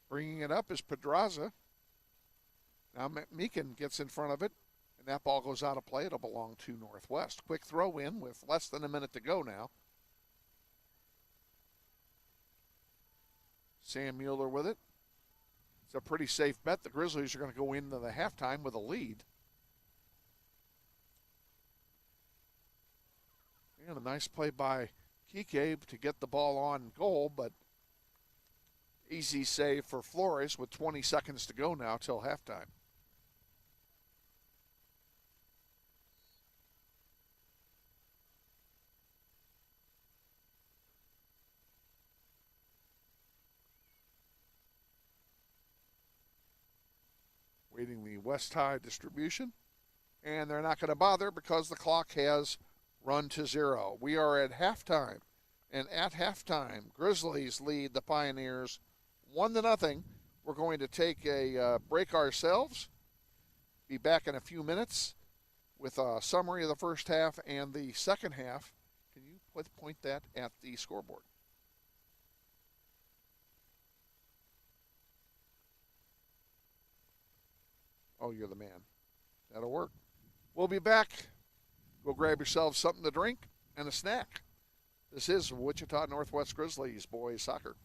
Bringing it up is Pedraza. Now McMeekin gets in front of it, and And that ball goes out of play. It'll belong to Northwest. Quick throw in with less than a minute to go now. Sam Mueller with it. It's a pretty safe bet. The Grizzlies are going to go into the halftime with a lead. And a nice play by Kike to get the ball on goal, but easy save for Flores with 20 seconds to go now till halftime. Waiting the West High distribution. And they're not going to bother because the clock has run to 0. We are at halftime. And at halftime, Grizzlies lead the Pioneers 1-0. We're going to take a break ourselves. Be back in a few minutes with a summary of the first half and the second half. Can you point that at the scoreboard? Oh, you're the man. That'll work. We'll be back. Go grab yourselves something to drink and a snack. This is Wichita Northwest Grizzlies boys soccer.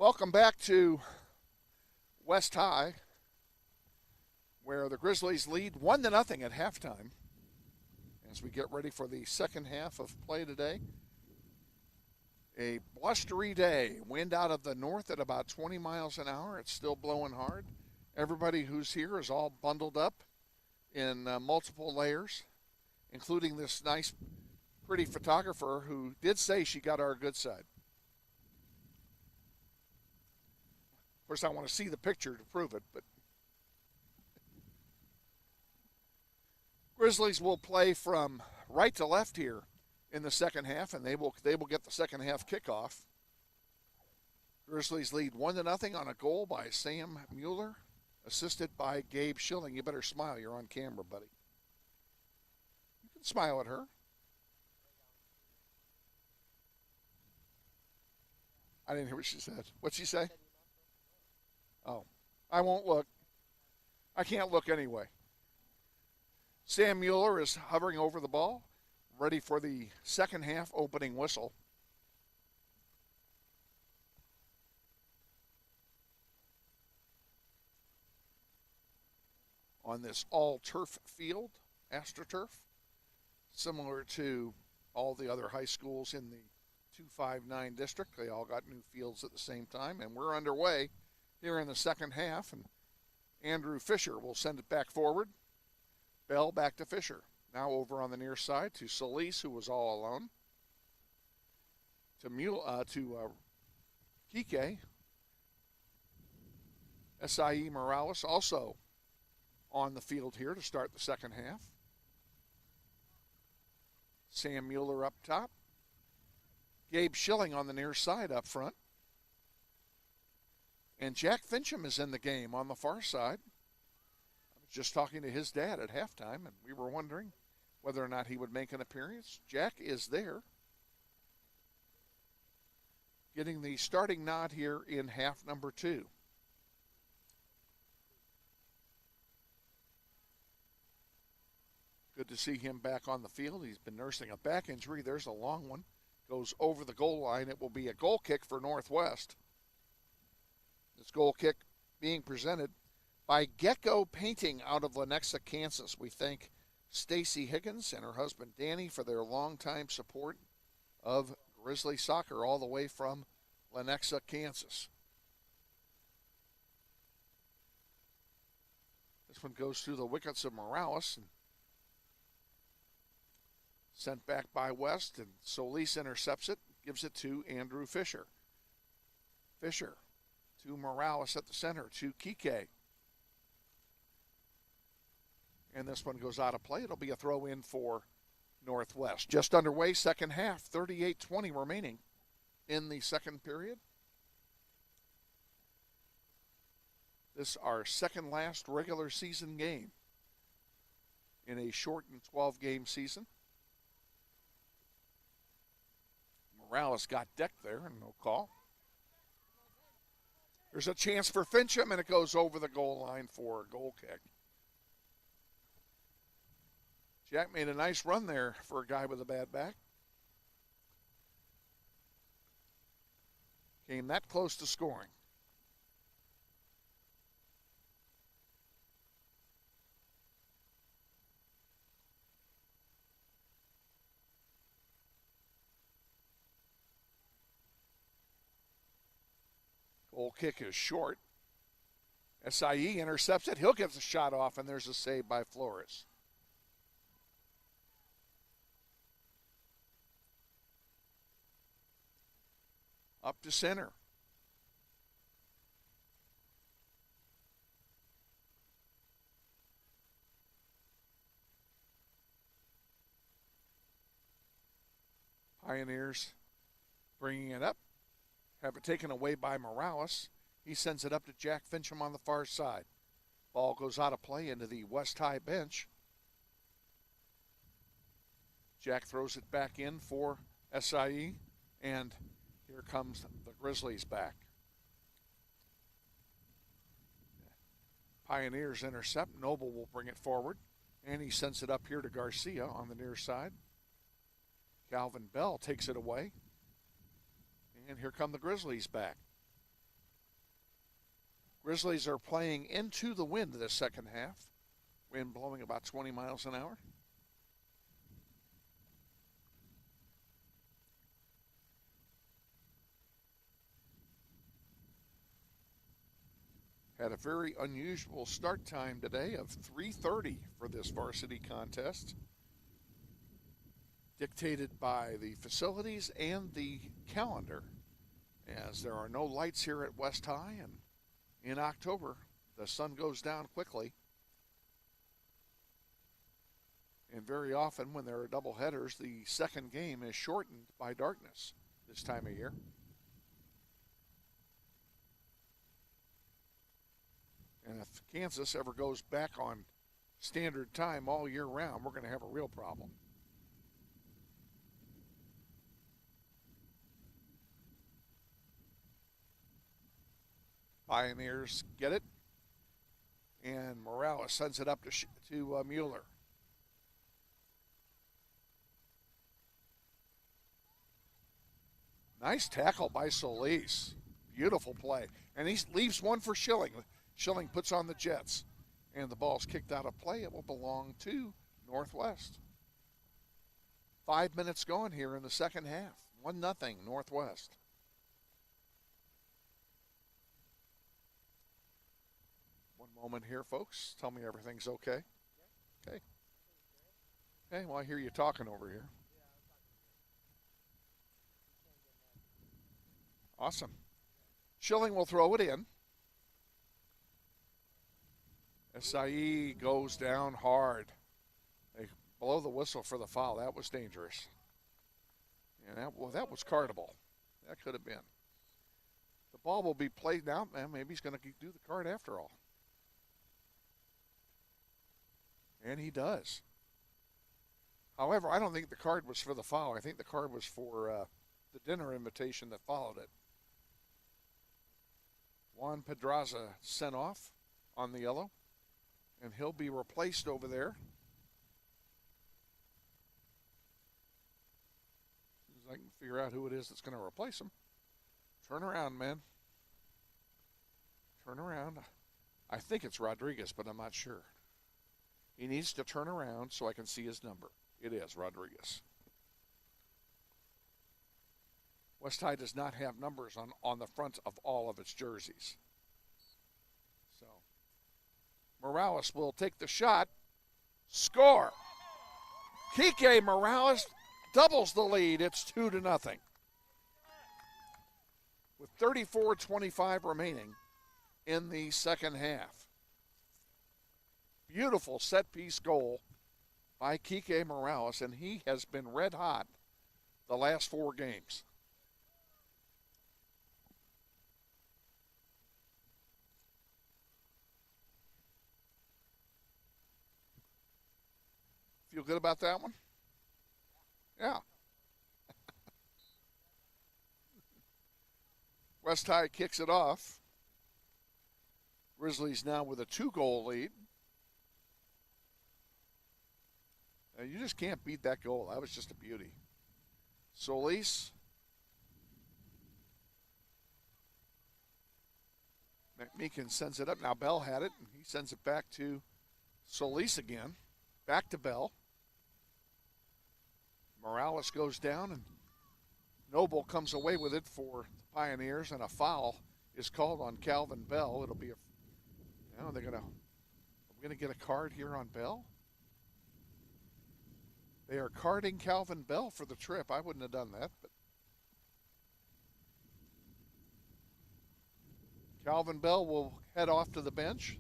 Welcome back to West High, where the Grizzlies lead 1-0 at halftime as we get ready for the second half of play today. A blustery day, wind out of the north at about 20 miles an hour. It's still blowing hard. Everybody who's here is all bundled up in multiple layers, including this nice, pretty photographer who did say she got our good side. Of course, I want to see the picture to prove it, but Grizzlies will play from right to left here in the second half, and they will get the second half kickoff. Grizzlies lead 1-0 on a goal by Sam Mueller, assisted by Gabe Schilling. You better smile. You're on camera, buddy. You can smile at her. I didn't hear what she said. What'd she say? Oh, I won't look. I can't look anyway. Sam Mueller is hovering over the ball, ready for the second half opening whistle. On this all-turf field, AstroTurf, similar to all the other high schools in the 259 district. They all got new fields at the same time, and we're underway here in the second half, and Andrew Fisher will send it back forward. Bell back to Fisher. Now over on the near side to Solis, who was all alone. To Kike. SIE Morales also on the field here to start the second half. Sam Mueller up top. Gabe Schilling on the near side up front. And Jack Fincham is in the game on the far side. I was just talking to his dad at halftime, and we were wondering whether or not he would make an appearance. Jack is there, getting the starting nod here in half number 2. Good to see him back on the field. He's been nursing a back injury. There's a long one. Goes over the goal line. It will be a goal kick for Northwest. This goal kick being presented by Gecko Painting out of Lenexa, Kansas. We thank Stacy Higgins and her husband Danny for their longtime support of Grizzly soccer all the way from Lenexa, Kansas. This one goes through the wickets of Morales and sent back by West, and Solis intercepts it, gives it to Andrew Fisher. Fisher to Morales at the center, to Kike. And this one goes out of play. It'll be a throw in for Northwest. Just underway, second half, 38-20 remaining in the second period. This our second last regular season game in a shortened 12-game season. Morales got decked there and no call. There's a chance for Fincham, and it goes over the goal line for a goal kick. Jack made a nice run there for a guy with a bad back. Came that close to scoring. Goal kick is short. SIE intercepts it. He'll get the shot off, and there's a save by Flores. Up to center. Pioneers bringing it up. Have it taken away by Morales. He sends it up to Jack Fincham on the far side. Ball goes out of play into the West High bench. Jack throws it back in for SIE, and here comes the Grizzlies back. Pioneers intercept. Noble will bring it forward, and he sends it up here to Garcia on the near side. Calvin Bell takes it away. And here come the Grizzlies back. Grizzlies are playing into the wind this second half. Wind blowing about 20 miles an hour. Had a very unusual start time today of 3:30 for this varsity contest, dictated by the facilities and the calendar, as there are no lights here at West High, and in October the sun goes down quickly. And very often when there are double headers, the second game is shortened by darkness this time of year. And if Kansas ever goes back on standard time all year round, we're going to have a real problem. Pioneers get it. And Morales sends it up to Mueller. Nice tackle by Solis. Beautiful play. And he leaves one for Schilling. Schilling puts on the Jets. And the ball's kicked out of play. It will belong to Northwest. 5 minutes going here in the second half. 1-0 Northwest. One moment here, folks. Tell me everything's okay. Okay. Okay, well, I hear you talking over here. Awesome. Schilling will throw it in. Esai goes down hard. They blow the whistle for the foul. That was dangerous. And that was cardable. That could have been. The ball will be played now. Man, maybe he's going to do the card after all. And he does. However, I don't think the card was for the foul. I think the card was for the dinner invitation that followed it. Juan Pedraza sent off on the yellow, and he'll be replaced over there. As soon as I can figure out who it is that's going to replace him. Turn around, man. Turn around. I think it's Rodriguez, but I'm not sure. He needs to turn around so I can see his number. It is Rodriguez. West High does not have numbers on the front of all of its jerseys. So Morales will take the shot. Score. Kike Morales doubles the lead. It's 2-0. With 34:25 remaining in the second half. Beautiful set-piece goal by Kike Morales, and he has been red hot the last 4 games. Feel good about that one? Yeah. West High kicks it off. Grizzlies now with a 2-goal lead. You just can't beat that goal. That was just a beauty. Solis. McMeekin sends it up. Now Bell had it, and he sends it back to Solis again. Back to Bell. Morales goes down, and Noble comes away with it for the Pioneers, and a foul is called on Calvin Bell. It'll be are we gonna get a card here on Bell? They are carding Calvin Bell for the trip. I wouldn't have done that, but Calvin Bell will head off to the bench.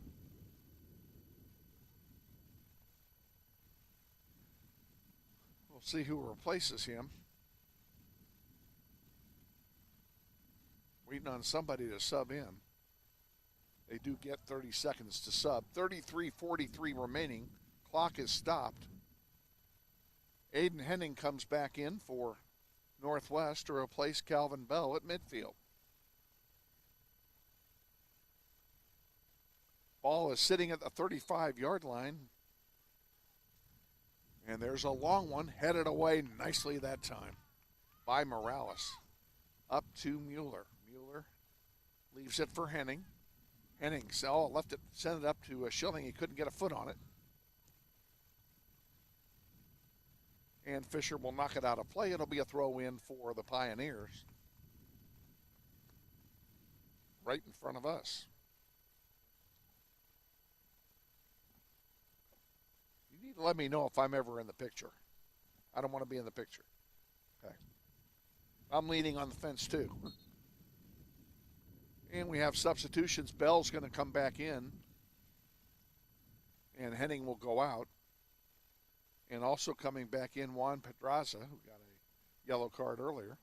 We'll see who replaces him. Waiting on somebody to sub in. They do get 30 seconds to sub. 33:43 remaining. Clock is stopped. Aiden Henning comes back in for Northwest to replace Calvin Bell at midfield. Ball is sitting at the 35-yard line. And there's a long one headed away nicely that time by Morales. Up to Mueller. Mueller leaves it for Henning. Henning left it, sent it up to Schilling. He couldn't get a foot on it. And Fisher will knock it out of play. It'll be a throw in for the Pioneers. Right in front of us. You need to let me know if I'm ever in the picture. I don't want to be in the picture. Okay. I'm leaning on the fence too. And we have substitutions. Bell's going to come back in. And Henning will go out. And also coming back in, Juan Pedraza, who got a yellow card earlier.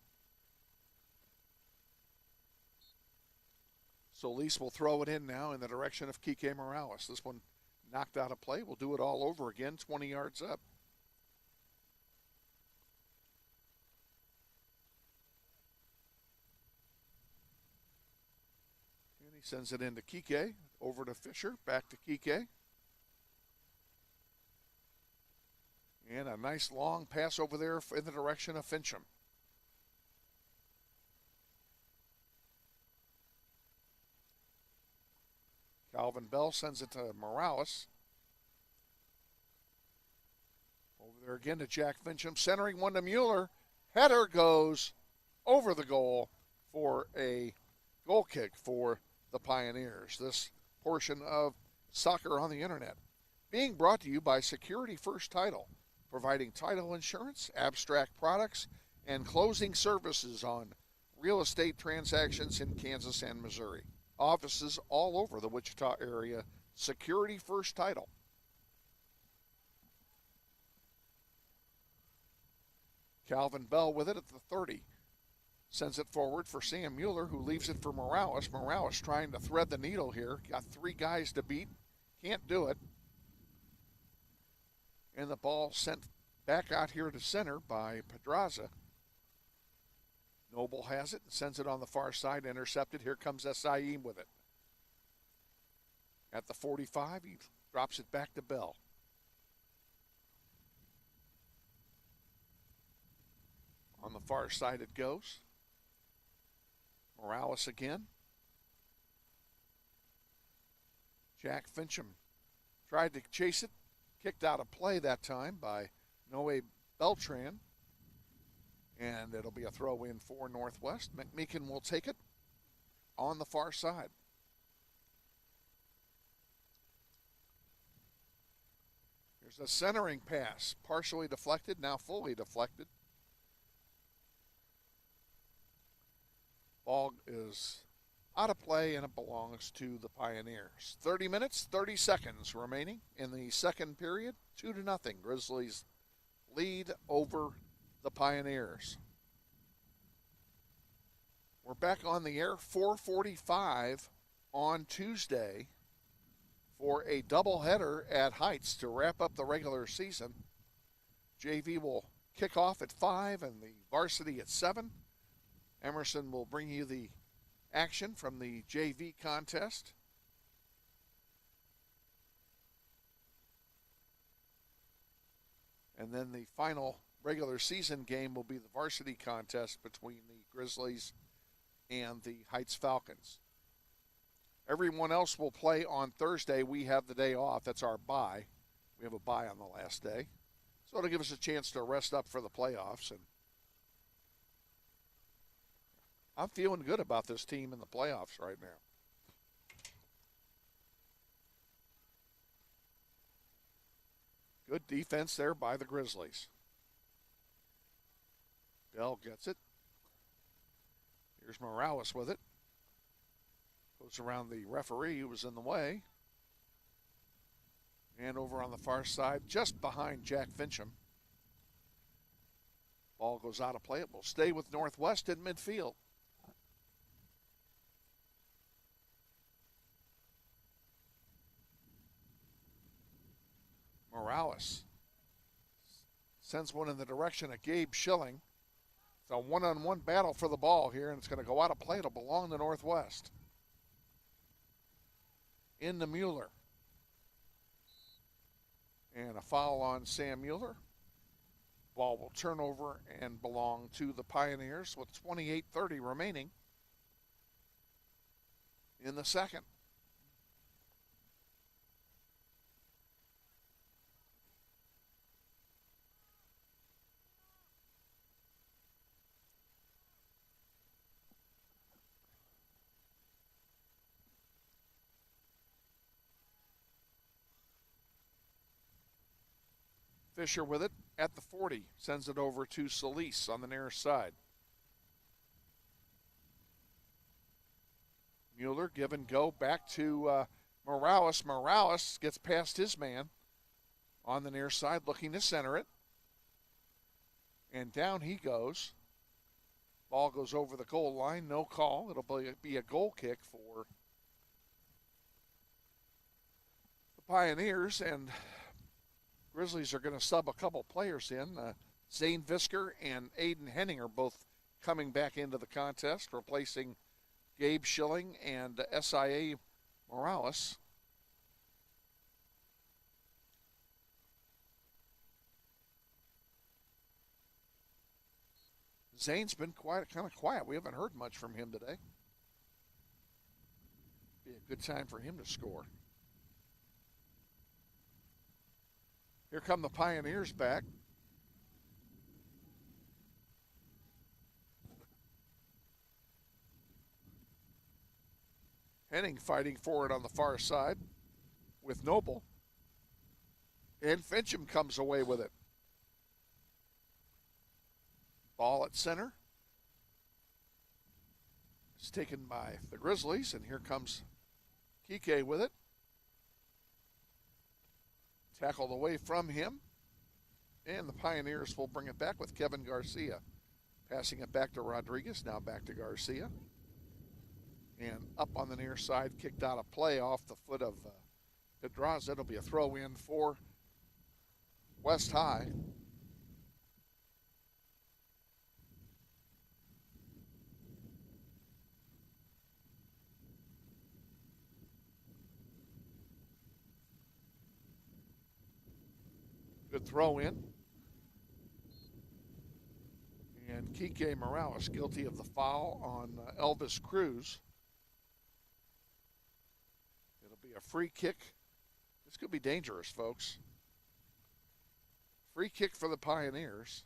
Solis will throw it in now in the direction of Kike Morales. This one knocked out of play. We'll do it all over again, 20 yards up. And he sends it into Kike, over to Fisher, back to Kike. And a nice long pass over there in the direction of Fincham. Calvin Bell sends it to Morales. Over there again to Jack Fincham. Centering one to Mueller. Header goes over the goal for a goal kick for the Pioneers. This portion of Soccer on the Internet being brought to you by Security First Title, providing title insurance, abstract products, and closing services on real estate transactions in Kansas and Missouri. Offices all over the Wichita area. Security First Title. Calvin Bell with it at the 30. Sends it forward for Sam Mueller, who leaves it for Morales. Morales trying to thread the needle here. Got 3 guys to beat. Can't do it. And the ball sent back out here to center by Pedraza. Noble has it and sends it on the far side, intercepted. Here comes Essayim with it. At the 45, he drops it back to Bell. On the far side it goes. Morales again. Jack Fincham tried to chase it. Kicked out of play that time by Noe Beltran. And it'll be a throw in for Northwest. McMeekin will take it on the far side. There's a centering pass, partially deflected, now fully deflected. Ball is out of play and it belongs to the Pioneers. 30 minutes, 30 seconds remaining in the second period. 2-0. Grizzlies lead over the Pioneers. We're back on the air, 4:45 on Tuesday for a doubleheader at Heights to wrap up the regular season. JV will kick off at 5 and the varsity at 7. Emerson will bring you the action from the JV contest. And then the final regular season game will be the varsity contest between the Grizzlies and the Heights Falcons. Everyone else will play on Thursday. We have the day off. That's our bye. We have a bye on the last day. So it'll give us a chance to rest up for the playoffs. And I'm feeling good about this team in the playoffs right now. Good defense there by the Grizzlies. Bell gets it. Here's Morales with it. Goes around the referee who was in the way. And over on the far side, just behind Jack Fincham. Ball goes out of play. It will stay with Northwest in midfield. Morales sends one in the direction of Gabe Schilling. It's a one-on-one battle for the ball here, and it's going to go out of play. It'll belong to Northwest. Into Mueller. And a foul on Sam Mueller. Ball will turn over and belong to the Pioneers with 28:30 remaining in the second. Fisher with it at the 40. Sends it over to Solis on the near side. Mueller give and go back to Morales. Morales gets past his man on the near side, looking to center it. And down he goes. Ball goes over the goal line. No call. It'll be a goal kick for the Pioneers. And Grizzlies are going to sub a couple players in. Zane Visker and Aiden Henning are both coming back into the contest, replacing Gabe Schilling and SIA Morales. Zane's been kind of quiet. We haven't heard much from him today. Be a good time for him to score. Here come the Pioneers back. Henning fighting for it on the far side with Noble. And Fincham comes away with it. Ball at center. It's taken by the Grizzlies, and here comes Kike with it. Tackled away from him. And the Pioneers will bring it back with Kevin Garcia. Passing it back to Rodriguez, now back to Garcia. And up on the near side, kicked out of play off the foot of Pedraza. It'll be a throw in for West High. Good throw in. And Kike Morales guilty of the foul on Elvis Cruz. It'll be a free kick. This could be dangerous, folks. Free kick for the Pioneers.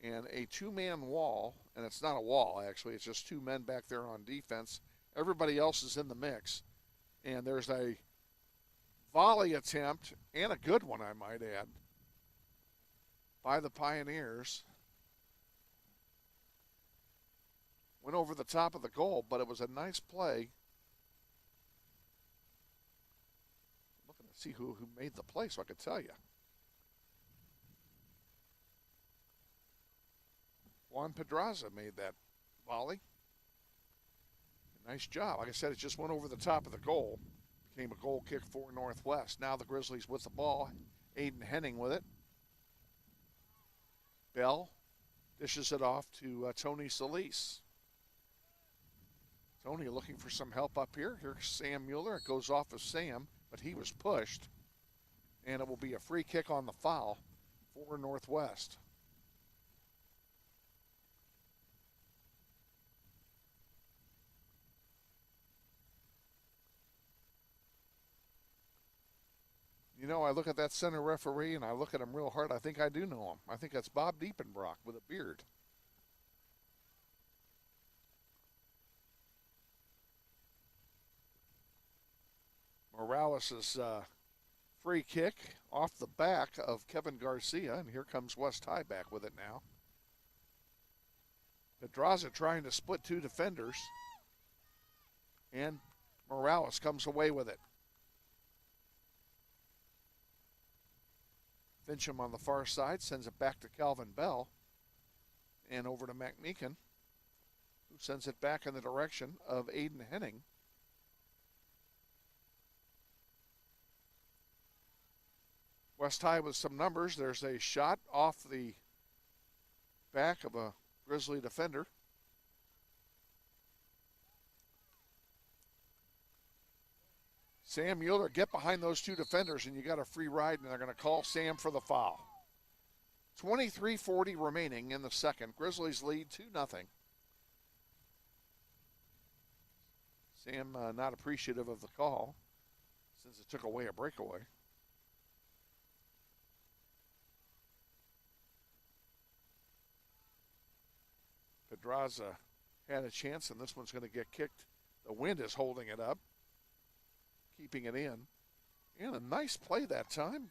And a two-man wall. And it's not a wall, actually. It's just two men back there on defense. Everybody else is in the mix. And there's a volley attempt, and a good one, I might add, by the Pioneers. Went over the top of the goal, but it was a nice play. Looking to see who made the play so I could tell you. Juan Pedraza made that volley. Nice job. Like I said, it just went over the top of the goal. Became a goal kick for Northwest. Now the Grizzlies with the ball. Aiden Henning with it. Bell dishes it off to Tony Solis. Tony looking for some help up here. Here's Sam Mueller. It goes off of Sam, but he was pushed. And it will be a free kick on the foul for Northwest. You know, I look at that center referee and I look at him real hard. I think I do know him. I think that's Bob Diepenbrock with a beard. Morales' free kick off the back of Kevin Garcia, and here comes West High back with it now. Pedraza trying to split two defenders, and Morales comes away with it. Fincham on the far side sends it back to Calvin Bell and over to McMeekin, who sends it back in the direction of Aiden Henning. West High with some numbers. There's a shot off the back of a Grizzly defender. Sam Mueller, get behind those two defenders, and you got a free ride, and they're going to call Sam for the foul. 23:40 remaining in the second. Grizzlies lead 2-0. Sam not appreciative of the call since it took away a breakaway. Pedraza had a chance, and this one's going to get kicked. The wind is holding it up, keeping it in. And a nice play that time